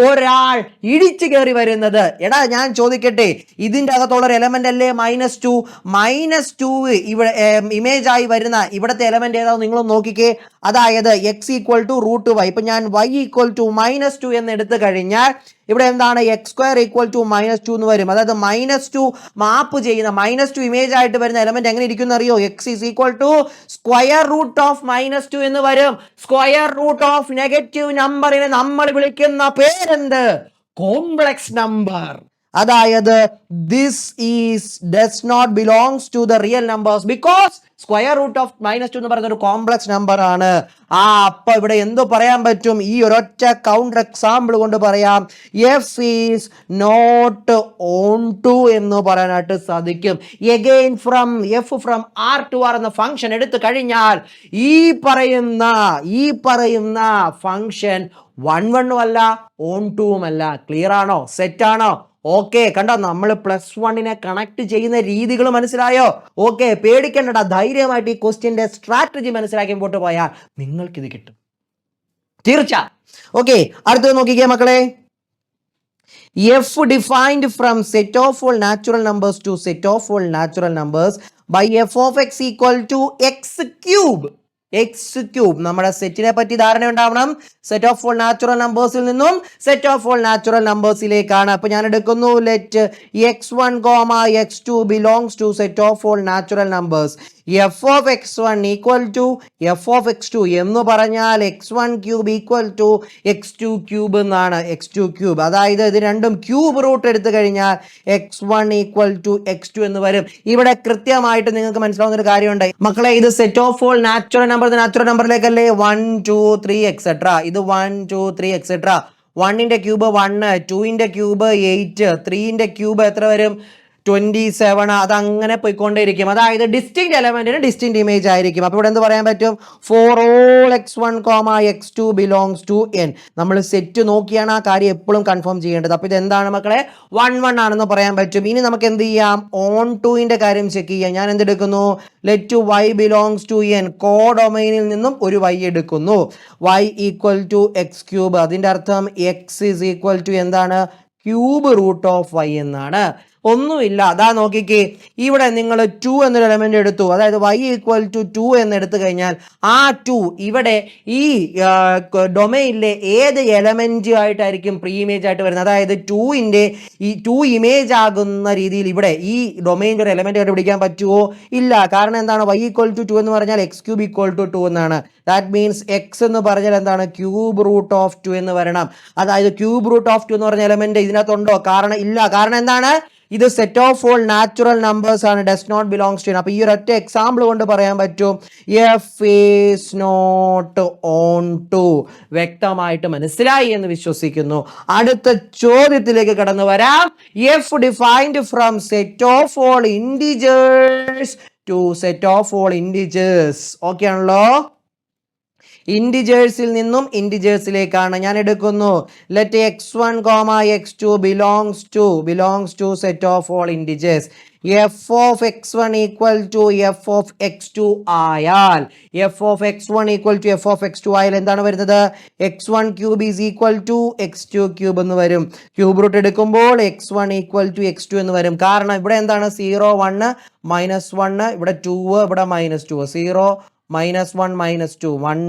ഒരാൾ ഇടിച്ചു കയറി വരുന്നത്. എടാ ഞാൻ ചോദിക്കട്ടെ, ഇതിൻ്റെ അകത്തുള്ള ഒരു എലമെന്റ് അല്ലേ -2? -2 ഇവിടെ ഇമേജ് ആയി വരുന്ന ഇവിടുത്തെ എലമെന്റ് ഏതാ? നിങ്ങൾ നോക്കിക്കേ. അതായത് x equal to root y. ഇപ്പൊ ഞാൻ y ഈക്വൽ ടു -2 എന്ന് എടുത്തു കഴിഞ്ഞാൽ ഇവിടെ എന്താണ്? എക്സ് സ്ക്വയർ ഈക്വൽ ടു -2 എന്ന് വരും. അതായത് -2 മാപ്പ് ചെയ്യുന്ന -2 ഇമേജ് ആയിട്ട് വരുന്ന എലമെന്റ് എങ്ങനെ ഇരിക്കും അറിയോ? X is equal to square root of -2 എന്ന് വരും. സ്ക്വയർ റൂട്ട് ഓഫ് നെഗറ്റീവ് നമ്പറിനെ നമ്മൾ വിളിക്കുന്ന പേരെന്ത്? Complex number. അതായത് this is does not belongs to the real numbers because square root of -2 എന്ന് പറയുന്ന ഒരു കോംപ്ലക്സ് നമ്പർ ആണ്. അപ്പൊ ഇവിടെ എന്ത് പറയാൻ പറ്റും? ഈ ഒരൊറ്റ കൗണ്ടർ എക്സാമ്പിൾ കൊണ്ട് പറയാം, f is not onto എന്ന് പറയാനായിട്ട് സാധിക്കും. Again from f from R to R എന്ന ഫംഗ്ഷൻ എടുത്തു കഴിഞ്ഞാൽ ഈ പറയുന്ന ഫംഗ്ഷൻ 1 1 അല്ല, ഓൺ ടുവും അല്ല. ക്ലിയർ ആണോ? സെറ്റ് ആണോ? ഓക്കെ, കണ്ടോ? നമ്മൾ +1നെ കണക്ട് ചെയ്യുന്ന രീതികൾ മനസ്സിലായോ? ഓക്കെ, പേടിക്കണ്ടടാ, ധൈര്യമായിട്ട് ഈ ക്വസ്റ്റ്യന്റെ സ്ട്രാറ്റജി മനസ്സിലാക്കി മുമ്പോട്ട് പോയാൽ നിങ്ങൾക്കിത് കിട്ടും തീർച്ച. ഓക്കെ, അടുത്തത് നോക്കിക്കേ മക്കളെ. F defined from set of all natural numbers to set of all natural numbers by F of X equal to X cube. X cube. നമ്മുടെ സെറ്റിനെ പറ്റി ധാരണ ഉണ്ടാവണം. സെറ്റ് ഓഫ് ഓൾ നാച്ചുറൽ നമ്പേഴ്സിൽ നിന്നും സെറ്റ് ഓഫ് ഓൾ നാച്ചുറൽ നമ്പേഴ്സിലേക്കാണ്. അപ്പൊ ഞാൻ എടുക്കുന്നു let x1, x2 belongs to set of all natural numbers. F of x1 equal to F of x2 എന്ന് പറഞ്ഞാൽ x1 cube equal to x2 cube എന്നാണ്. x2 ക്യൂബ്, അതായത് ഇത് രണ്ടും ക്യൂബ് റൂട്ട് എടുത്തു കഴിഞ്ഞാൽ x1 ഈക്വൽ ടു x2 എന്ന് വരും. ഇവിടെ കൃത്യമായിട്ട് നിങ്ങൾക്ക് മനസ്സിലാവുന്ന ഒരു കാര്യമുണ്ട് മക്കളെ. ഇത് സെറ്റ് ഓഫ് ഓൾ നാച്ചുറൽ നമ്പറിലേക്കല്ലേ 1 2 3 എക്സെട്ര. ഇത് 1 2 3 എക്സെട്ര. 1ന്റെ ക്യൂബ് 1, 2ന്റെ ക്യൂബ് 8, 3ന്റെ ക്യൂബ് എത്ര വരും? 27 അതങ്ങനെ പോയിക്കൊണ്ടേയിരിക്കും. അതായത് ഡിസ്റ്റിങ് എലമെന്റിന് ഡിസ്റ്റിങ് ഇമേജ് ആയിരിക്കും. അപ്പോൾ ഇവിടെ എന്ത് പറയാൻ പറ്റും? For all x1, x2 belongs to n. നമ്മൾ സെറ്റ് നോക്കിയാണ് ആ കാര്യം എപ്പോഴും കൺഫേം ചെയ്യേണ്ടത്. അപ്പോൾ ഇത് എന്താണ് മക്കളെ? 1 ആണെന്ന് പറയാൻ പറ്റും. ഇനി നമുക്ക് എന്ത് ചെയ്യാം? ഓൺ ടുവിന്റെ കാര്യം ചെക്ക് ചെയ്യാം. ഞാൻ എന്തെടുക്കുന്നു? Let y belongs to n. കോഡൊമൈനിൽ നിന്നും ഒരു y എടുക്കുന്നു. y equal to X cube. അതിന്റെ അർത്ഥം x ഈസ് ഈക്വൽ ടു എന്താണ്? ക്യൂബ് റൂട്ട് ഓഫ് y എന്നാണ്. ഒന്നുമില്ല, അതാ നോക്കിക്കേ, ഇവിടെ നിങ്ങൾ 2 എന്നൊരു എലമെന്റ് എടുത്തു. അതായത് y ഈക്വൽ ടു 2 എന്ന് എടുത്തു കഴിഞ്ഞാൽ ആ 2 ഇവിടെ ഈ ഡൊമൈനിലെ ഏത് എലമെന്റ് ആയിട്ടായിരിക്കും പ്രീ ഇമേജ് ആയിട്ട് വരുന്നത്? അതായത് 2ന്റെ ഈ 2 ഇമേജ് ആകുന്ന രീതിയിൽ ഇവിടെ ഈ ഡൊമൈനിന്റെ ഒരു എലമെന്റ് കണ്ടുപിടിക്കാൻ പറ്റുമോ? ഇല്ല. കാരണം എന്താണ്? y ഈക്വൽ ടു 2 എന്ന് പറഞ്ഞാൽ x ക്യൂബ് ഈക്വൽ ടു 2 എന്നാണ്. ദാറ്റ് മീൻസ് x എന്ന് പറഞ്ഞാൽ എന്താണ്? ക്യൂബ് റൂട്ട് ഓഫ് 2 എന്ന് വരണം. അതായത് ക്യൂബ് റൂട്ട് ഓഫ് 2 എന്ന് പറഞ്ഞ എലമെന്റ് ഇതിനകത്തുണ്ടോ? കാരണം ഇല്ല. കാരണം എന്താണ്? ഇത് set of all natural numbers ആണ്, ഡസ് നോട്ട് ബിലോങ്സ് ടു. അപ്പൊ ഈ ഒരൊറ്റ എക്സാമ്പിൾ കൊണ്ട് പറയാൻ പറ്റും f is not onto. വ്യക്തമായിട്ട് മനസ്സിലായി എന്ന് വിശ്വസിക്കുന്നു. അടുത്ത ചോദ്യത്തിലേക്ക് കടന്നു വരാം. F defined from set of all integers to set of all integers. Okay ആണല്ലോ? ഇൻഡിജേഴ്സിൽ നിന്നും ഇൻഡിജേഴ്സിലേക്കാണ് ഞാൻ എടുക്കുന്നു. Let x1, x2 belongs to set of all integers. F of x1 equal to F of x2 ആയാൽ എന്താണ് വരുന്നത്? x1 cube is equal to x2 cube എന്ന് വരും. ക്യൂബ് റൂട്ട് എടുക്കുമ്പോൾ x1 ഈക്വൽ ടു x2 എന്ന് വരും. കാരണം ഇവിടെ എന്താണ്? 0 1 -1, ഇവിടെ 2, ഇവിടെ -2, 0 -1 -2 1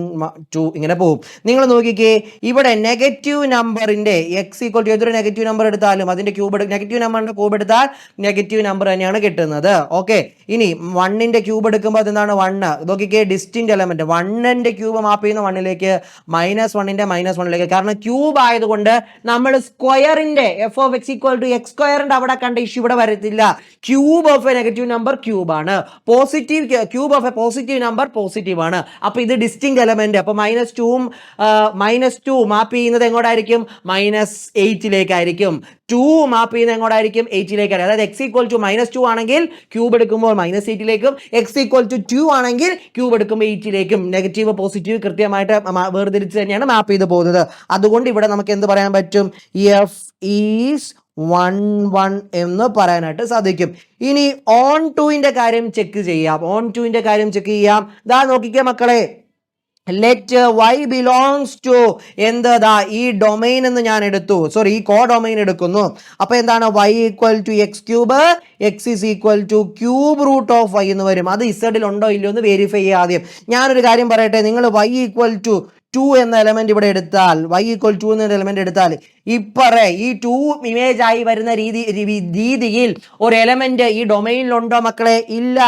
2 ഇങ്ങനെ പോകും. നിങ്ങൾ നോക്കിക്കേ, ഇവിടെ നെഗറ്റീവ് നമ്പറിന്റെ x ഈക്വൽ ടു ഏതൊരു നെഗറ്റീവ് നമ്പർ എടുത്താലും അതിന്റെ നെഗറ്റീവ് നമ്പറിന്റെ ക്യൂബ് എടുത്താൽ നെഗറ്റീവ് നമ്പർ തന്നെയാണ് കിട്ടുന്നത്. ഓക്കെ, ഇനി 1ന്റെ ക്യൂബ് എടുക്കുമ്പോൾ അതെന്താണ്? 1. നോക്കിക്കേ, ഡിസ്റ്റിങ് എലമെന്റ് 1ന്റെ ക്യൂബ് മാപ്പ് ചെയ്യുന്ന 1ലേക്ക്, -1ന്റെ -1ലേക്ക്. കാരണം ക്യൂബ് ആയതുകൊണ്ട് നമ്മൾ സ്ക്വയറിന്റെ F of X equal to X സ്ക്വയറിന്റെ അവിടെ കണ്ട ഇഷ്യൂ ഇവിടെ വരത്തില്ല. Cube of a negative number cube ആണ്. Positive cube of a positive number positive ആണ്. അപ്പൊ ഇത് ഡിസ്റ്റിങ് എലമെന്റ്. അപ്പൊ -2 മാപ്പ് ചെയ്യുന്നത് എങ്ങോട്ടായിരിക്കും? -8ലേക്കായിരിക്കും. 2 മാപ്പ് ചെയ്യുന്നത് എങ്ങോട്ടായിരിക്കും? 8ലേക്കായിരിക്കും. അതായത് x ഈക്വൽ ടു -2 ആണെങ്കിൽ ക്യൂബ് എടുക്കുമ്പോൾ -8ലേക്കും, x ഈക്വൽ ടു 2 ആണെങ്കിൽ ക്യൂബ് എടുക്കുമ്പോൾ 8ലേക്കും. നെഗറ്റീവ് പോസിറ്റീവ് കൃത്യമായിട്ട് വേർതിരിച്ച് തന്നെയാണ് മാപ്പ് ചെയ്ത് പോകുന്നത്. അതുകൊണ്ട് ഇവിടെ നമുക്ക് എന്ത് പറയാൻ പറ്റും? എഫ് ഈസ് 1 എന്ന് പറയാനായിട്ട് സാധിക്കും. ഇനി ഓൺ ടുവിന്റെ കാര്യം ചെക്ക് ചെയ്യാം. ദാ നോക്കിക്കേ മക്കളെ, ലെറ്റ് y ബിലോങ്സ് ടു എന്താ ഈ ഡൊമൈൻ എന്ന് ഞാൻ എടുത്തു. ഈ കോഡൊമൈൻ എടുക്കുന്നു. അപ്പൊ എന്താണ്? y equal to X cube, x is equal to cube root of y എന്ന് വരും. അത് ഇസഡിൽ ഉണ്ടോ ഇല്ലയോ എന്ന് വെരിഫൈ ചെയ്യാം ആദ്യം. ഞാനൊരു കാര്യം പറയട്ടെ, നിങ്ങൾ y ഈക്വൽ ടു 2 എന്ന എലമെന്റ് ഇവിടെ എടുത്താൽ, y ഈക്വൽ 2 എന്ന എലമെന്റ് എടുത്താൽ ഈ 2 ഇമേജ് ആയി വരുന്ന രീതിയിൽ ഒരു എലമെന്റ് ഈ ഡൊമൈനിലുണ്ടോ മക്കളെ? ഇല്ല.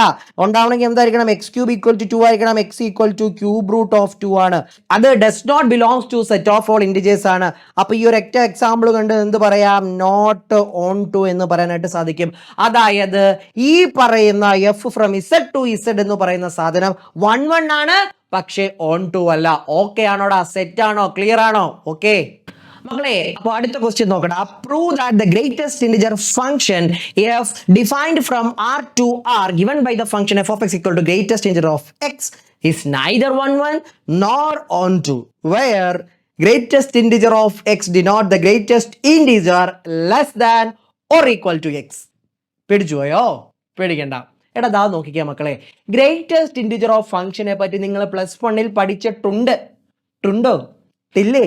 ഉണ്ടാവണമെങ്കിൽ എന്തായിരിക്കണം? x ക്യൂബ് ഈക്വൽ ടു 2 ആയിരിക്കണം. x equal to cube root of 2 ആണ്. അത് does not belongs to set of all integers ആണ്. അപ്പൊ ഈ ഒരു ഒറ്റ എക്സാമ്പിൾ കണ്ട് എന്ത് പറയാം? നോട്ട് ഓൺ ടു എന്ന് പറയാനായിട്ട് സാധിക്കും. അതായത് ഈ പറയുന്ന f from z to z എന്ന് പറയുന്ന സാധനം 1 ആണ്, പക്ഷേ ഓൺ ടു അല്ല. ഓക്കെ ആണോടാ? സെറ്റ് ആണോ? ക്ലിയർ ആണോ? ഓക്കെ മക്കളെ, അപ്പോൾ അടുത്ത ക്വസ്റ്റ്യൻ നോക്കണം. Prove that the greatest integer function f defined from r to r given by the function f of x equal to greatest integer of x is neither 1 nor onto, where greatest integer of x denote the greatest integer less than or equal to x. പേടിച്ചുപോയോ? പേടിക്കണ്ട. എടാ ദാ നോക്കിക്കേ മക്കളെ, ഗ്രേറ്റസ്റ്റ് ഇന്റിജർ ഓഫ് ഫംഗ്ഷനെ പറ്റി നിങ്ങൾ +1 പഠിച്ചിട്ടുണ്ടോ? ഇല്ലേ?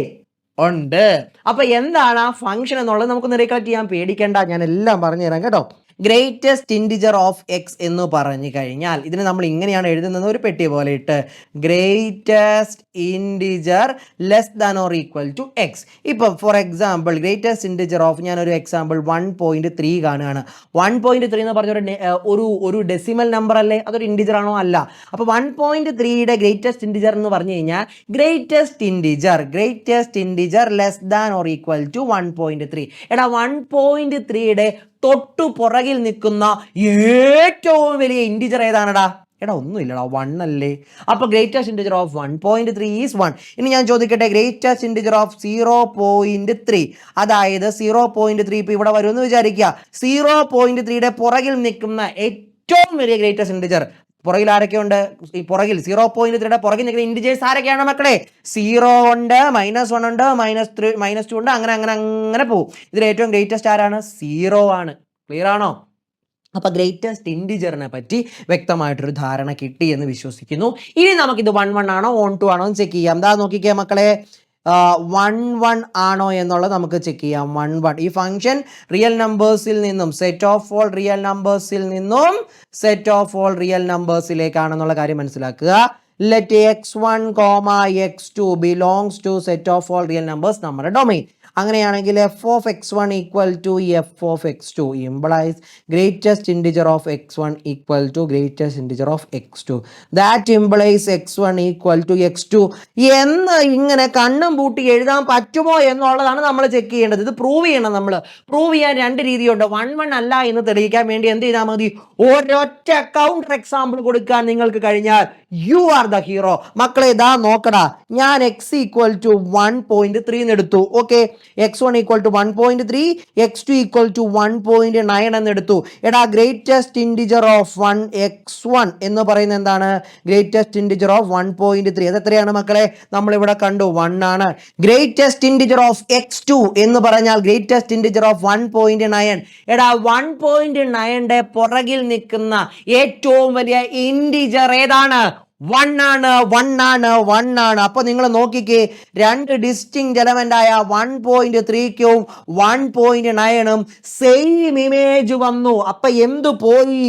ഉണ്ട്. അപ്പൊ എന്താണ് ആ ഫംഗ്ഷൻ എന്നുള്ളത് നമുക്കൊന്ന് റീകളക്ട് ചെയ്യാൻ. പേടിക്കണ്ട, ഞാൻ എല്ലാം പറഞ്ഞു തരാം കേട്ടോ. ഗ്രേറ്റസ്റ്റ് ഇൻറ്റിജർ ഓഫ് എക്സ് എന്ന് പറഞ്ഞു കഴിഞ്ഞാൽ ഇതിന് നമ്മൾ ഇങ്ങനെയാണ് എഴുതുന്നത്, ഒരു പെട്ടി പോലെ ഇട്ട് greatest integer less than or equal to X. ഇപ്പം for example greatest integer of ഞാനൊരു എക്സാമ്പിൾ 1.3 കാണുകയാണ്. 1.3 എന്ന് പറഞ്ഞ ഒരു ഡെസിമൽ നമ്പർ അല്ലേ? അതൊരു ഇൻറ്റിജർ ആണോ? അല്ല. അപ്പോൾ 1.3യുടെ ഗ്രേറ്റസ്റ്റ് ഇൻറ്റിജർ എന്ന് പറഞ്ഞു കഴിഞ്ഞാൽ greatest integer less than or equal to 1.3. എടാ 1.3യുടെ തൊട്ടു പുറകിൽ നിൽക്കുന്ന ഏറ്റവും വലിയ ഇൻറ്റിജർ ഏതാണടാ? എടാ ഒന്നുമില്ലടാ 1 അല്ലേ. അപ്പോൾ ഗ്രേറ്റസ്റ്റ് ഇൻറ്റിജർ ഓഫ് 1.3 ഈസ് 1. ഇനി ഞാൻ ചോദിക്കട്ടെ, ഗ്രേറ്റസ്റ്റ് ഇൻറ്റിജർ ഓഫ് 0.3, അതായത് 0.3 ഇപ്പോൾ ഇവിടെ വരുമെന്ന് വിചാരിക്കുക. 0.3യുടെ പുറകിൽ നിൽക്കുന്ന ഏറ്റവും വലിയ ഗ്രേറ്റസ്റ്റ് ഇൻറ്റിജർ, പുറകിൽ ആരൊക്കെ ഉണ്ട്? ഈ പുറകിൽ 0.3യുടെ പുറകിൽ നിൽക്കുന്ന ഇൻറ്റിജേഴ്സ് ആരൊക്കെയാണ് മക്കളെ? 0 ഉണ്ട്, -1 ഉണ്ട്, -2 ഉണ്ട്, അങ്ങനെ അങ്ങനെ അങ്ങനെ പോകും. ഇതിൽ ഏറ്റവും ഗ്രേറ്റസ്റ്റ് ആരാണ്? 0 ആണ്. ക്ലിയർ ആണോ? അപ്പോൾ ഗ്രേറ്റസ്റ്റ് ഇൻറ്റിജറിനെ പറ്റി വ്യക്തമായിട്ടൊരു ധാരണ കിട്ടി എന്ന് വിശ്വസിക്കുന്നു. ഇനി നമുക്കിത് 1 ആണോ 2 ആണോ എന്ന് ചെക്ക് ചെയ്യാം. എന്താ നോക്കിക്കേ മക്കളെ, 1 ആണോ എന്നുള്ളത് നമുക്ക് ചെക്ക് ചെയ്യാം. 1 ഈ ഫംഗ്ഷൻ റിയൽ നമ്പേഴ്സിൽ നിന്നും സെറ്റ് ഓഫ് ഓൾ റിയൽ നമ്പേഴ്സിൽ നിന്നും സെറ്റ് ഓഫ് ഓൾ റിയൽ നമ്പേഴ്സിലേക്കാണെന്നുള്ള കാര്യം മനസ്സിലാക്കുക. Let x1, x2 belongs to set of all real numbers നമ്മുടെ ഡൊമൈൻ. അങ്ങനെയാണെങ്കിൽ f of x1 equal to f of x2 implies greatest integer of x1 equal to greatest integer of x2. That implies x1 equal to x2 എന്ന് ഇങ്ങനെ കണ്ണും പൂട്ടി എഴുതാൻ പറ്റുമോ എന്നുള്ളതാണ് നമ്മൾ ചെക്ക് ചെയ്യേണ്ടത്. ഇത് പ്രൂവ് ചെയ്യണം. നമ്മൾ പ്രൂവ് ചെയ്യാൻ 2 രീതിയുണ്ട്. 1 അല്ല എന്ന് തെളിയിക്കാൻ വേണ്ടി എന്ത് ചെയ്താൽ മതി? ഒരൊറ്റ കൗണ്ടർ എക്സാമ്പിൾ കൊടുക്കാൻ നിങ്ങൾക്ക് കഴിഞ്ഞാൽ യു ആർ ദ ഹീറോ. മക്കളെ ഇതാ നോക്കടാ, ഞാൻ x ഈക്വൽ ടു 1.3 എടുത്തു. Okay, x1 equal to 1.3, x2 equal to 1.9 എന്നെടുത്തു. എടാ ഗ്രേറ്റസ്റ്റ് ഇൻറ്റിജർ ഓഫ് x1 എന്ന് പറയുന്നത് എന്താണ്? Greatest integer of 1.3. അത് എത്രയാണ് മക്കളെ? നമ്മളിവിടെ കണ്ടു 1 ആണ്. ഗ്രേറ്റസ്റ്റ് ഇൻറ്റിജർ ഓഫ് x2 എന്ന് പറഞ്ഞാൽ ഗ്രേറ്റസ്റ്റ് ഇൻറ്റിജർ ഓഫ് 1.9. എടാ 1.9ന്റെ പുറകിൽ നിൽക്കുന്ന ഏറ്റവും വലിയ ഇൻറ്റിജർ ഏതാണ്? 1 ആണ്. അപ്പൊ നിങ്ങൾ നോക്കിക്കേ, 2 ഡിസ്റ്റിങ്ക്റ്റ് എലമെന്റ് ആയ 1.3ക്കും 1.9ഉം സെയിം ഇമേജ് വന്നു. അപ്പൊ എന്തു പോയി?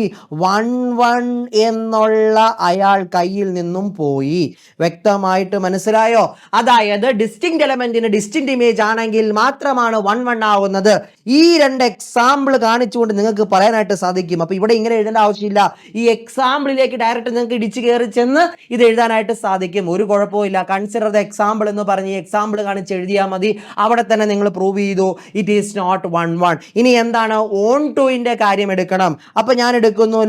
1 എന്നുള്ള അയാൾ കയ്യിൽ നിന്നും പോയി. വ്യക്തമായിട്ട് മനസ്സിലായോ? അതായത് ഡിസ്റ്റിങ്ക്റ്റ് എലമെന്റിന് ഡിസ്റ്റിങ്ക്റ്റ് ഇമേജ് ആണെങ്കിൽ മാത്രമാണ് 1 ആവുന്നത്. ഈ 2 എക്സാമ്പിൾ കാണിച്ചുകൊണ്ട് നിങ്ങൾക്ക് പറയാനായിട്ട് സാധിക്കും. അപ്പൊ ഇവിടെ ഇങ്ങനെ എഴുതേണ്ട ആവശ്യമില്ല. ഈ എക്സാമ്പിളിലേക്ക് ഡയറക്റ്റ് നിങ്ങൾക്ക് ഇടിച്ചു കയറി ചെന്ന് ഇത് എഴുതാനായിട്ട് സാധിക്കും. ഒരു കുഴപ്പമില്ല. കൺസിഡർ ദ എക്സാമ്പിൾ എന്ന് പറഞ്ഞ് എക്സാമ്പിൾ കാണിച്ച് എഴുതിയാൽ മതി. അവിടെ തന്നെ നിങ്ങൾ പ്രൂവ് ചെയ്തു ഇറ്റ് ഈസ് നോട്ട് 1. ഇനി എന്താണ്? ഓൺ ടുവിന്റെ കാര്യം എടുക്കണം. അപ്പൊ ഞാൻ എടുക്കുന്നു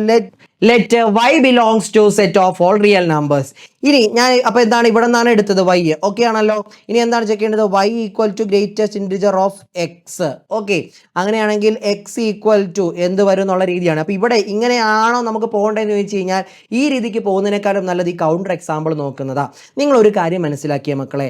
let y belongs to set of all real numbers. ഇനി ഞാൻ അപ്പോൾ എന്താണ് ഇവിടെ നിന്നാണ് എടുത്തത്? y. ഓക്കെ ആണല്ലോ. ഇനി എന്താണ് ചെക്ക് ചെയ്യേണ്ടത്? y equal to greatest integer of x. Okay, അങ്ങനെയാണെങ്കിൽ x ഈക്വൽ ടു എന്ത് വരും എന്നുള്ള രീതിയാണ്. അപ്പോൾ ഇവിടെ ഇങ്ങനെയാണോ നമുക്ക് പോകേണ്ടതെന്ന് ചോദിച്ചു കഴിഞ്ഞാൽ ഈ രീതിക്ക് പോകുന്നതിനേക്കാളും നല്ലത് ഈ കൗണ്ടർ എക്സാമ്പിൾ നോക്കുന്നതാ. നിങ്ങൾ ഒരു കാര്യം മനസ്സിലാക്കിയ മക്കളെ,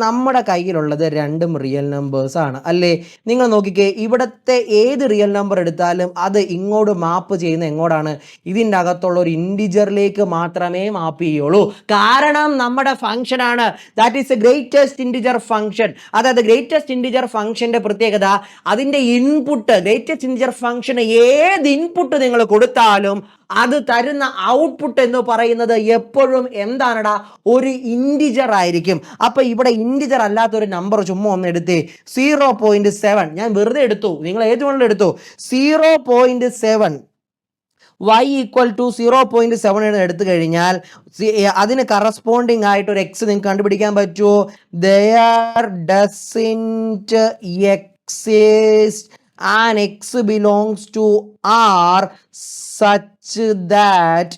നമ്മുടെ കയ്യിലുള്ളത് 2 റിയൽ നമ്പേഴ്സ് ആണ് അല്ലേ? നിങ്ങൾ നോക്കിക്കേ, ഇവിടുത്തെ ഏത് റിയൽ നമ്പർ എടുത്താലും അത് ഇങ്ങോട്ട് മാപ്പ് ചെയ്യുന്ന എങ്ങോട്ടാണ്? ഇതിൻ്റെ അകത്തുള്ള ഒരു ഇൻറ്റിജറിലേക്ക് മാത്രമേ മാപ്പ് ചെയ്യുള്ളൂ. കാരണം നമ്മുടെ ഫംഗ്ഷൻ ആണ്, that is A greatest integer function. അതായത് ഗ്രേറ്റസ്റ്റ് ഇൻറ്റിജർ ഫംഗ്ഷന്റെ പ്രത്യേകത, അതിന്റെ ഇൻപുട്ട്, ഗ്രേറ്റസ്റ്റ് ഇൻറ്റിജർ ഫംഗ്ഷന് ഏത് ഇൻപുട്ട് നിങ്ങൾ കൊടുത്താലും അത് തരുന്ന ഔട്ട്പുട്ട് എന്ന് പറയുന്നത് എപ്പോഴും എന്താണടാ? ഒരു ഇൻറ്റിജർ ആയിരിക്കും. അപ്പൊ ഇവിടെ ഇൻറ്റിജർ അല്ലാത്തൊരു നമ്പർ ചുമ്മാ ഒന്ന് എടുത്തേ, 0.7. ഞാൻ വെറുതെ എടുത്തു, നിങ്ങൾ ഏത് വേണമെങ്കിലും എടുത്തു. 0.7 y ഈക്വൽ ടു 0.7 എടുത്തു കഴിഞ്ഞാൽ അതിന് കറസ്പോണ്ടിങ് ആയിട്ട് ഒരു എക്സ് നിങ്ങൾക്ക് കണ്ടുപിടിക്കാൻ പറ്റുമോ? there doesn't exist an x belongs to R such that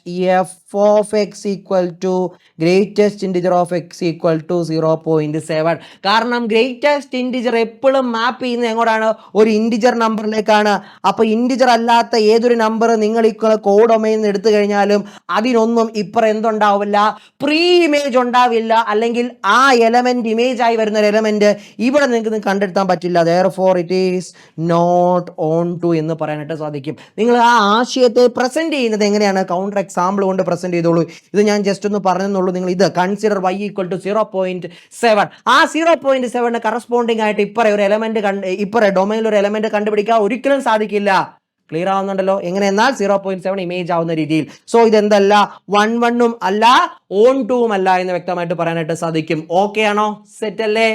f of x equal to greatest integer of x equal to 0.7. കാരണം ഗ്രേറ്റസ്റ്റ് ഇൻറ്റിജർ എപ്പോഴും മാപ്പ് ചെയ്യുന്നത് എങ്ങോട്ടാണ്? ഒരു ഇൻറ്റിജർ നമ്പറിലേക്കാണ്. അപ്പോൾ ഇൻറ്റിജർ അല്ലാത്ത ഏതൊരു നമ്പർ നിങ്ങൾ ഈ കോഡ് ഡൊമൈനിൽ നിന്ന് എടുത്തു കഴിഞ്ഞാലും അതിനൊന്നും ഇപ്പുറം എന്തുണ്ടാവില്ല? പ്രീ ഇമേജ് ഉണ്ടാവില്ല. അല്ലെങ്കിൽ ആ എലമെന്റ് ഇമേജ് ആയി വരുന്ന ഒരു എലമെന്റ് ഇവിടെ നിങ്ങൾക്ക് കണ്ടെത്താൻ പറ്റില്ല. therefore it is not on to എന്ന് പറയാനായിട്ട് സാധിക്കും. നിങ്ങൾ ആ ആശയത്തെ പ്രസന്റ് ചെയ്യുന്നത് എങ്ങനെയാണ്? കൗണ്ടർ എക്സാമ്പിൾ കൊണ്ട് പ്രസന്റ് ചെയ്തോളൂ. ഇത് ഞാൻ ജസ്റ്റ് ഒന്ന് പറഞ്ഞെന്നുള്ളൂ. നിങ്ങൾ ഇത് കൺസിഡർ y ഈക്വൽ ടു 0.7. ആ 0.7 കറസ്പോണ്ടിങ് ആയിട്ട് ഇപ്പറേ ഒരു എലമെന്റ് ഇപ്പറേ ഡൊമൈനിൽ ഒരു എലമെന്റ് കണ്ടുപിടിക്കാൻ ഒരിക്കലും സാധിക്കില്ല. ക്ലിയർ ആവുന്നുണ്ടല്ലോ? എങ്ങനെ? എന്നാൽ 0.7 ഇമേജ് ആവുന്ന രീതിയിൽ. സോ ഇതെന്തല്ല? 1 അല്ല, ഓൺ 2 അല്ല എന്ന് വ്യക്തമായിട്ട് പറയാനായിട്ട് സാധിക്കും. ഓക്കെ ആണോ? സെറ്റ് അല്ലേ?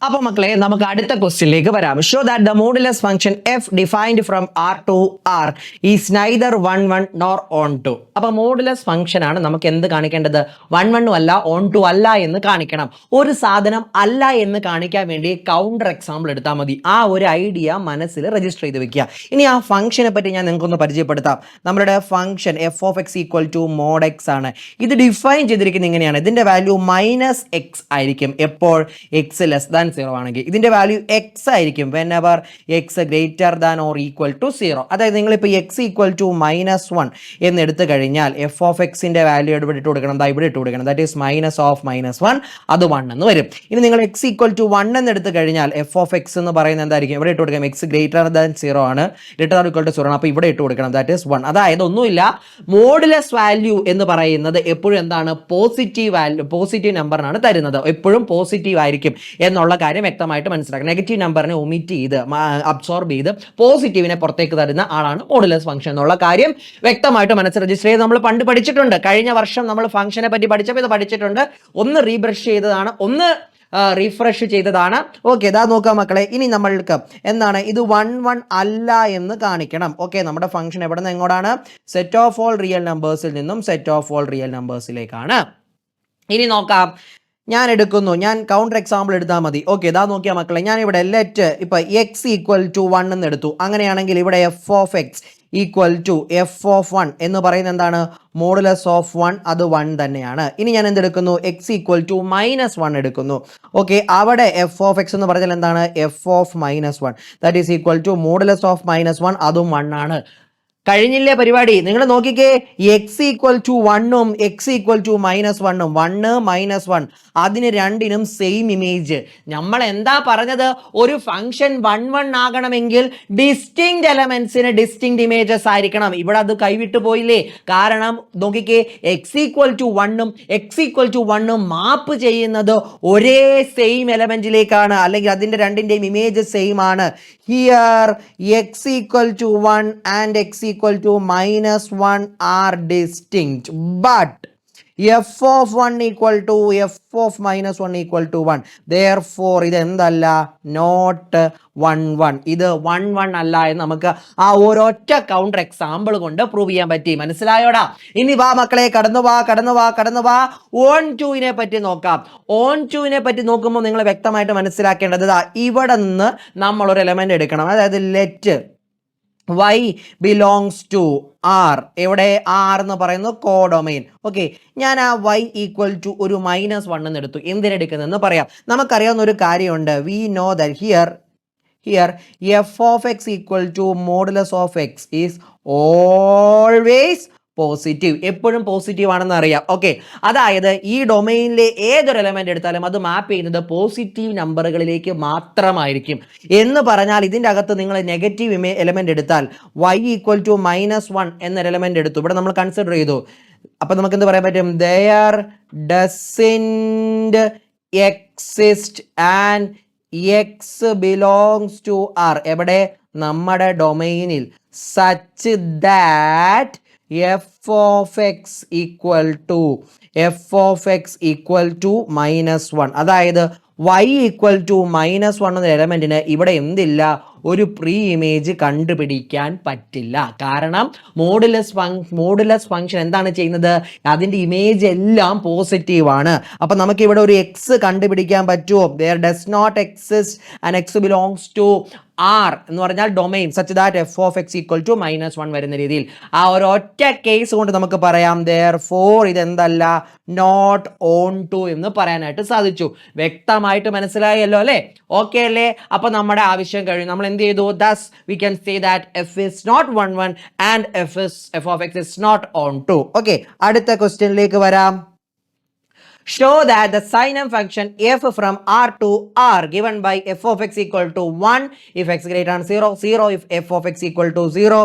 അപ്പോൾ മക്കളെ നമുക്ക് അടുത്ത ക്വസ്റ്റ്യനിലേക്ക് വരാം. Show that the modulus function f defined from R to R is neither 1 1 nor onto. അപ്പോൾ മോഡുലസ് ഫംഗ്ഷൻ ആണ് നമുക്ക് എന്ത് കാണിക്കേണ്ടത്? 1 1 അല്ല ഓൺ ടു അല്ല എന്ന് കാണിക്കണം. ഒരു സാധനം അല്ല എന്ന് കാണിക്കാൻ വേണ്ടി കൗണ്ടർ എക്സാമ്പിൾ എടുത്താൽ മതി. ആ ഒരു ഐഡിയ മനസ്സിൽ രജിസ്റ്റർ ചെയ്ത് വെക്കുക. ഇനി ആ ഫംഗ്ഷനെ പറ്റി ഞാൻ നിങ്ങൾക്കൊന്ന് പരിചയപ്പെടുത്താം. നമ്മുടെ function f of X equal to mod x ആണ്. ഇത് ഡിഫൈൻ ചെയ്തിരിക്കുന്നത് ഇങ്ങനെയാണ്. ഇതിന്റെ വാല്യൂ -x ആയിരിക്കും എപ്പോൾ എക്സ് ലെസ് ദാൻ 0 ആണെങ്കിൽ. ഇതിന്റെ വാല്യൂ x ആയിരിക്കും whenever x greater than or equal to 0. അതായത് നിങ്ങളിപ്പോൾ എക്സ് ഈക്വൽ ടു -1 എന്ന് എടുത്തു കഴിഞ്ഞാൽ എഫ് ഓഫ് എക്സിന്റെ വാല്യൂ ഇവിടെ ഇട്ട് കൊടുക്കണം, ഇവിടെ ഇട്ട് കൊടുക്കണം. ദാറ്റ് ഈസ് -1 അത് 1 എന്ന് വരും. ഇനി നിങ്ങൾ എക്സ് ഈക്വൽ ടു 1 എന്ന് എടുത്തു കഴിഞ്ഞാൽ എഫ് ഓഫ് എക്സ് എന്ന് പറയുന്നത് എന്തായിരിക്കും? ഇവിടെ ഇട്ട് കൊടുക്കാം. എക്സ് ഗ്രേറ്റർ ദാൻ 0 ആണ്, ഗ്രേറ്റർ ഈക്വൽ ടു 0 ആണ്. അപ്പോൾ ഇവിടെ ഇട്ട് കൊടുക്കണം. That is 1. അതായത് ഒന്നുമില്ല, മോഡുലസ് വാല്യൂ എന്ന് പറയുന്നത് എപ്പോഴും എന്താണ്? പോസിറ്റീവ് വാല്യൂ, പോസിറ്റീവ് നമ്പറിനാണ് തരുന്നത്. എപ്പോഴും പോസിറ്റീവ് ആയിരിക്കും എന്നുള്ള കാര്യം വ്യക്തമായിട്ട് മനസ്സിലാക്കണം. നെഗറ്റീവ് നമ്പറിനെ ഒമിറ്റ് ചെയ്ത് അബ്സോർബ് ചെയ്ത് പോസിറ്റീവിനെ പുറത്തേക്ക് തരുന്ന ആളാണ് മോഡുലസ് ഫംഗ്ഷൻ എന്നുള്ള കാര്യം വ്യക്തമായിട്ട് മനസ്സിൽ രജിസ്റ്റർ ചെയ്ത് നമ്മൾ പണ്ട് പഠിച്ചിട്ടുണ്ട്. കഴിഞ്ഞ വർഷം നമ്മൾ ഫംഗ്ഷനെ പറ്റി പഠിച്ചപ്പോൾ ഇത് പഠിച്ചിട്ടുണ്ട്. ഒന്ന് റീബ്രഷ് ചെയ്തതാണ്, ഒന്ന് റീഫ്രഷ് ചെയ്തതാണ്. ഓക്കെ, ഇതാ നോക്കാം മക്കളെ. ഇനി നമ്മൾക്ക് എന്താണ് ഇത് 1 1 അല്ല എന്ന് കാണിക്കണം. ഓക്കെ, നമ്മുടെ ഫംഗ്ഷൻ എവിടെ നിന്ന് എങ്ങോട്ടാണ്? സെറ്റ് ഓഫ് ഓൾ റിയൽ നമ്പേഴ്സിൽ നിന്നും സെറ്റ് ഓഫ് ഓൾ റിയൽ നമ്പേഴ്സിലേക്കാണ്. ഇനി നോക്കാം, ഞാൻ കൗണ്ടർ എക്സാമ്പിൾ എടുത്താൽ മതി. ഓക്കെ, ഇതാ നോക്കിയാൽ മക്കളെ, ഞാൻ ഇവിടെ ലെറ്റ് ഇപ്പം എക്സ് ഈക്വൽ ടു 1 എന്ന് എടുത്തു. അങ്ങനെയാണെങ്കിൽ ഇവിടെ f of X equal to F of 1 എന്ന് പറയുന്നത് എന്താണ്? മോഡുലസ് ഓഫ് 1 അത് 1 തന്നെയാണ്. ഇനി ഞാൻ എന്തെടുക്കുന്നു? എക്സ് ഈക്വൽ ടു -1 എടുക്കുന്നു. ഓക്കെ, അവിടെ എഫ് ഓഫ് എക്സ് എന്ന് പറഞ്ഞാൽ എന്താണ്? F of -1 that is equal to modulus of -1 അതും 1 ആണ്. കഴിഞ്ഞില്ലേ പരിപാടി? നിങ്ങൾ നോക്കിക്കേ, എക്സ് ഈക്വൽ ടു 1ഉം എക്സ് ഈക്വൽ ടു -1ഉം 1 -1 അതിന് രണ്ടിനും സെയിം ഇമേജ്. നമ്മൾ എന്താ പറഞ്ഞത്? ഒരു ഫംഗ്ഷൻ 1 1 ആകണമെങ്കിൽ ഡിസ്റ്റിങ്ക്റ്റ് എലമെന്റ്സിന് ഡിസ്റ്റിങ്ക്റ്റ് ഇമേജസ് ആയിരിക്കണം. ഇവിടെ അത് കൈവിട്ടു പോയില്ലേ? കാരണം നോക്കിക്കേ, എക്സ് ഈക്വൽ ടു 1ഉം എക്സ് ഈക്വൽ ടു 1ഉം മാപ്പ് ചെയ്യുന്നത് ഒരേ സെയിം എലമെന്റിലേക്കാണ്, അല്ലെങ്കിൽ അതിന്റെ രണ്ടിന്റെയും ഇമേജ് സെയിം ആണ്. Here x equal to 1 and x equal to -1 are distinct, but f of 1 equal to f of -1 equal to 1. therefore ഇത് എന്തല്ല? not 1 1. ഇത് 1 1 അല്ല എന്ന് നമുക്ക് ആ ഒരൊറ്റ കൗണ്ടർ എക്സാമ്പിൾ കൊണ്ട് പ്രൂവ് ചെയ്യാൻ പറ്റി. മനസ്സിലായോടാ? ഇനി വാ മക്കളെ, കടന്നു വാ ഓൺ 2നെ പറ്റി നോക്കാം. ഓൺ 2നെ പറ്റി നോക്കുമ്പോൾ നിങ്ങൾ വ്യക്തമായിട്ട് മനസ്സിലാക്കേണ്ടത് ഇവിടെ നിന്ന് നമ്മൾ ഒരു എലമെന്റ് എടുക്കണം. അതായത് let y belongs to r. എവിടെ? r എന്ന് പറയുന്നത് കോഡൊമൈൻ. ഓക്കെ, ഞാൻ ആ y ഈക്വൽ ടു ഒരു -1 എന്ന് എടുത്തു. എന്തിനെടുക്കുന്നതെന്ന് പറയാം. നമുക്കറിയാവുന്ന ഒരു കാര്യമുണ്ട്. We know that here f of X equal to modulus of X is always positive. എപ്പോഴും പോസിറ്റീവ് ആണെന്ന് അറിയാം. ഓക്കെ, അതായത് ഈ ഡൊമൈനിലെ ഏതൊരു എലമെന്റ് എടുത്താലും അത് മാപ്പ് ചെയ്യുന്നത് പോസിറ്റീവ് നമ്പറുകളിലേക്ക് മാത്രമായിരിക്കും. എന്ന് പറഞ്ഞാൽ ഇതിൻ്റെ അകത്ത് നിങ്ങൾ നെഗറ്റീവ് എലമെന്റ് എടുത്താൽ y ഈക്വൽ ടു -1 എന്നൊരു എലമെന്റ് എടുത്തു. ഇവിടെ നമ്മൾ കൺസിഡർ ചെയ്തു. അപ്പൊ നമുക്ക് എന്ത് പറയാൻ പറ്റും? there doesn't exist and x belongs to r. എവിടെ? നമ്മുടെ ഡൊമൈനിൽ such that f of x equal to -1. അതായത് y ഈക്വൽ ടു -1 എന്ന എലമെന്റിന് ഇവിടെ എന്തില്ല? ഒരു പ്രീ ഇമേജ് കണ്ടുപിടിക്കാൻ പറ്റില്ല. കാരണം മോഡുലസ് ഫംഗ്ഷൻ എന്താണ് ചെയ്യുന്നത്? അതിൻ്റെ ഇമേജ് എല്ലാം പോസിറ്റീവ് ആണ്. അപ്പം നമുക്ക് ഇവിടെ ഒരു എക്സ് കണ്ടുപിടിക്കാൻ പറ്റുമോ? there does not exist and x belongs to r എന്ന് പറഞ്ഞാൽ domain such that f of X equal to -1 വരുന്ന രീതിയിൽ ആ ഒരു ഒറ്റ കേസ് കൊണ്ട് നമുക്ക് പറയാം therefore ഇതെന്തല്ല? നോട്ട് ഓൺ ടു എന്ന് പറയാനായിട്ട് സാധിച്ചു. വ്യക്തമായിട്ട് മനസ്സിലായല്ലോ അല്ലേ? ഓക്കെ അല്ലേ? അപ്പൊ നമ്മുടെ ആവശ്യം കഴിഞ്ഞു. നമ്മൾ എന്ത് ചെയ്തു? thus we can say that f is not 1 1 and f of x is not on 2. Okay, അടുത്ത ക്വസ്റ്റ്യനിലേക്ക് വരാം. show that the sine function f from r to r given by f of x equal to 1 if x greater than 0, 0 if f of x equal to 0,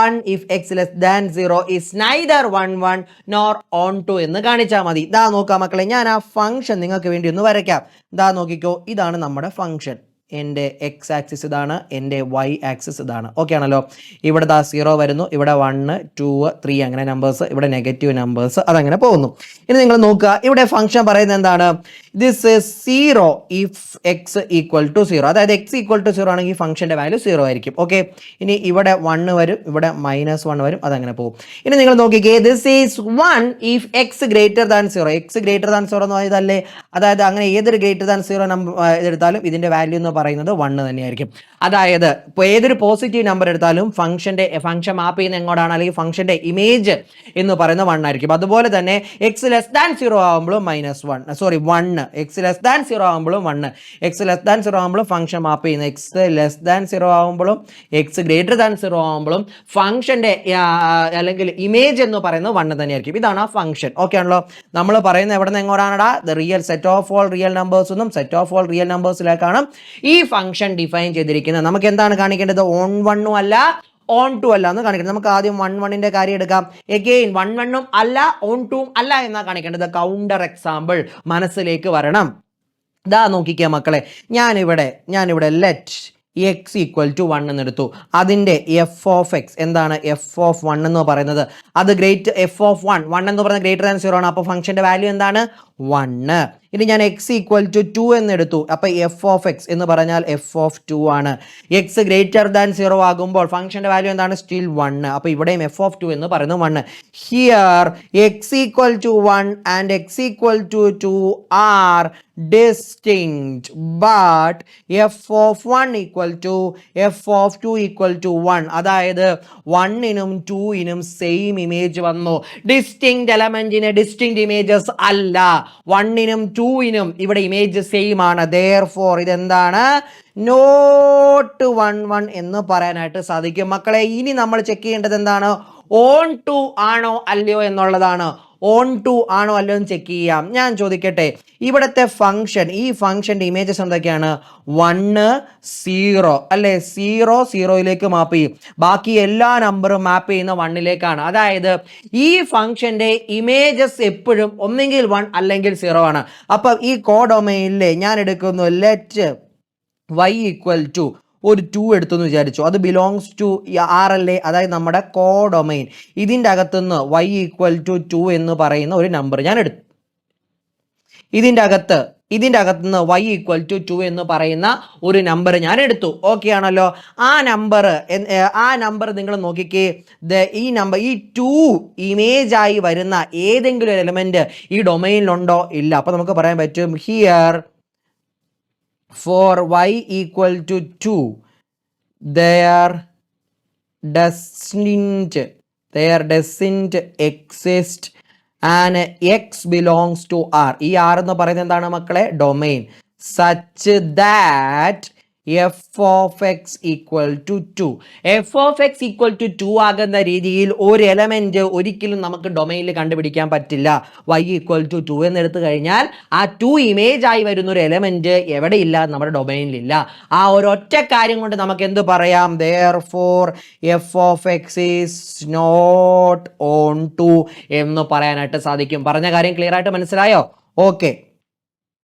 1 if x less than 0 is neither 1 1 nor on 2 എന്ന് കാണിച്ചാൽ മതി. ഇതാ നോക്കാം മക്കളെ, ഞാൻ ആ ഫംഗ്ഷൻ നിങ്ങൾക്ക് വേണ്ടി ഒന്ന് വരയ്ക്കാം. ഇതാ നോക്കിക്കോ, ഇതാണ് നമ്മുടെ ഫംഗ്ഷൻ. എൻ്റെ എക്സ് ആക്സിസ് ഇതാണ്, എൻ്റെ വൈ ആക്സിസ് ഇതാണ്. ഓക്കെ ആണല്ലോ. ഇവിടെ 0 വരുന്നു, ഇവിടെ 1 2 3 അങ്ങനെ നമ്പേഴ്സ്, ഇവിടെ നെഗറ്റീവ് നമ്പേഴ്സ്, അതങ്ങനെ പോകുന്നു. ഇനി നിങ്ങൾ നോക്കുക, ഇവിടെ ഫംഗ്ഷൻ പറയുന്നത് എന്താണ്? This is 0 if x equal to 0. അതായത് എക്സ് ഈക്വൽ ടു 0 ആണെങ്കിൽ ഫംഗ്ഷൻ്റെ വാല്യൂ 0 ആയിരിക്കും. ഓക്കെ, ഇനി ഇവിടെ 1 വരും, ഇവിടെ -1 വരും, അതങ്ങനെ പോകും. ഇനി നിങ്ങൾ നോക്കിക്കേ, this is 1 if X greater than 0. X greater than 0 എന്ന് പറയുന്നതല്ലേ, അതായത് അങ്ങനെ ഏതൊരു ഗ്രേറ്റർ ദാൻ 0 നമ്പർ എടുത്താലും ഇതിൻ്റെ വാല്യൂ എന്ന് പറയുന്നത് 1 തന്നെയായിരിക്കും. അതായത് ഇപ്പോൾ ഏതൊരു പോസിറ്റീവ് നമ്പർ എടുത്താലും ഫംഗ്ഷൻ മാപ്പ് ചെയ്യുന്ന എങ്ങോട്ടാണ്, അല്ലെങ്കിൽ ഫംഗ്ഷൻ്റെ ഇമേജ് എന്ന് പറയുന്നത് 1 ആയിരിക്കും. അതുപോലെ തന്നെ എക്സ് ലെസ് ദാൻ 0 ആകുമ്പോഴും -1 എക്സ് ലെസ് ദാൻ 0 ആകുമ്പോഴും 1 എക്സ് ലെസ് ദാൻ 0 ആകുമ്പോഴും ഫംഗ്ഷൻ മാപ്പ് ചെയ്യുന്നത്, എക്സ് ലെസ് ദാൻ 0 ആകുമ്പോഴും എക്സ് ഗ്രേറ്റർ ദാൻ 0 ആകുമ്പോഴും ഫംഗ്ഷൻ്റെ അല്ലെങ്കിൽ ഇമേജ് എന്ന് പറയുന്നത് 1 തന്നെയായിരിക്കും. ഇതാണ് ആ ഫംഗ്ഷൻ. ഓക്കെ ആണല്ലോ. നമ്മൾ പറയുന്നത് എവിടെ നിന്ന് എങ്ങോട്ടാണടാ? The real set of all real numbers എന്നും സെറ്റ് ഓഫ് ഓൾ റിയൽ നമ്പേഴ്സിലേക്കാണ് ഈ ഫംഗ്ഷൻ ഡിഫൈൻ ചെയ്തിരിക്കുന്നത്. നമുക്ക് എന്താണ് കാണിക്കേണ്ടത്? ഓൺ 1 അല്ല, ഓൺ 2 അല്ല എന്ന് കാണിക്കണം. നമുക്ക് ആദ്യം 1 കാര്യം എടുക്കാം. എഗെയിൻ 1 അല്ല, ഓൺ 2 അല്ല എന്നാ കാണിക്കേണ്ടത്. കൗണ്ടർ എക്സാമ്പിൾ മനസ്സിലേക്ക് വരണം. ഇതാ നോക്കിക്കുക മക്കളെ, ഞാനിവിടെ ലെറ്റ് എക്സ് ഈക്വൽ ടു 1 എന്നെടുത്തു. അതിൻ്റെ എഫ് ഓഫ് എക്സ് എന്താണ്? എഫ് ഓഫ് 1 എന്ന് പറയുന്നത് അത് എഫ് ഓഫ് 1 എന്ന് പറയുന്നത് ഗ്രേറ്റർ ദാൻ 0 ആണ്. അപ്പോൾ ഫംഗ്ഷൻ്റെ വാല്യൂ എന്താണ്? 1. ഇനി ഞാൻ എക്സ് ഈക്വൽ ടു 2 എന്നെടുത്തു. അപ്പോൾ എഫ് ഓഫ് എക്സ് എന്ന് പറഞ്ഞാൽ എഫ് ഓഫ് 2 ആണ്. എക്സ് ഗ്രേറ്റർ ദാൻ 0 ആകുമ്പോൾ ഫംഗ്ഷൻ്റെ വാല്യൂ എന്താണ്? സ്റ്റിൽ 1. അപ്പോൾ ഇവിടെയും എഫ് ഓഫ് 2 എന്ന് പറയുന്നത് 1. Here x equal to 1 and x equal to 2 are distinct, but f of 1 equal to f of 2 equal to 1. അതായത് 1നും 2നും സെയിം ഇമേജ് വന്നു. ഡിസ്റ്റിങ്ക്റ്റ് എലമെന്റിന് ഡിസ്റ്റിങ്ക്റ്റ് ഇമേജസ് അല്ല. 1നും 2നും ഇവിടെ ഇമേജ് സെയിം ആണ്. therefore ഇതെന്താണ്? നോട്ട് 1 എന്ന് പറയാനായിട്ട് സാധിക്കും. മക്കളെ, ഇനി നമ്മൾ ചെക്ക് ചെയ്യേണ്ടത് എന്താണ്? ഓൺ 2 ആണോ അല്ലയോ എന്നുള്ളതാണ്. ഓൺ 2 ആണോ അല്ലയോ എന്ന് ചെക്ക് ചെയ്യാം. ഞാൻ ചോദിക്കട്ടെ, ഇവിടുത്തെ ഫംഗ്ഷൻ, ഈ ഫംഗ്ഷൻ്റെ ഇമേജസ് എന്തൊക്കെയാണ്? 1 0 അല്ലേ? 0 0യിലേക്ക് മാപ്പ് ചെയ്യും. ബാക്കി എല്ലാ നമ്പറും മാപ്പ് ചെയ്യുന്ന 1ലേക്കാണ്. അതായത് ഈ ഫംഗ്ഷൻ്റെ ഇമേജസ് എപ്പോഴും ഒന്നെങ്കിൽ 1 അല്ലെങ്കിൽ 0 ആണ്. അപ്പം ഈ കോഡൊമൈനിലെ ഞാൻ എടുക്കുന്നു ലെറ്റ് y ഈക്വൽ ടു ഒരു 2 എടുത്തെന്ന് വിചാരിച്ചു. അത് ബിലോങ്സ് ടു ആർ അല്ലേ, അതായത് നമ്മുടെ കോഡൊമൈൻ. ഇതിൻ്റെ അകത്തുനിന്ന് y ഈക്വൽ ടു 2 എന്ന് പറയുന്ന ഒരു നമ്പർ ഞാൻ എടുത്തു. ഇതിൻ്റെ അകത്തുനിന്ന് y ഈക്വൽ ടു 2 എന്ന് പറയുന്ന ഒരു നമ്പർ ഞാൻ എടുത്തു. ഓക്കെ ആണല്ലോ. ആ നമ്പർ നിങ്ങൾ നോക്കിക്കേ, ഈ 2 ഇമേജ് ആയി വരുന്ന ഏതെങ്കിലും ഒരു എലമെന്റ് ഈ ഡൊമൈനിലുണ്ടോ? ഇല്ല. അപ്പോൾ നമുക്ക് പറയാൻ പറ്റും here for y equal to 2 there doesn't exist and x belongs to R. ഈ R എന്ന് പറയുന്നത് എന്താണ് മക്കളെ? Domain. such that f of x equal to 2. f of x equal to 2 ആകുന്ന രീതിയിൽ ഒരു എലമെന്റ് ഒരിക്കലും നമുക്ക് ഡൊമൈനിൽ കണ്ടുപിടിക്കാൻ പറ്റില്ല. y equal to 2 എന്ന് എടുത്തു കഴിഞ്ഞാൽ ആ 2 ഇമേജ് ആയി വരുന്ന ഒരു എലമെന്റ് എവിടെയില്ല? നമ്മുടെ ഡൊമൈനിലില്ല. ആ ഒരൊറ്റ കാര്യം കൊണ്ട് നമുക്ക് എന്ത് പറയാം? therefore f of x is not on 2 എന്ന് പറയാനായിട്ട് സാധിക്കും. പറഞ്ഞ കാര്യം ക്ലിയർ ആയിട്ട് മനസ്സിലായോ? ഓക്കെ.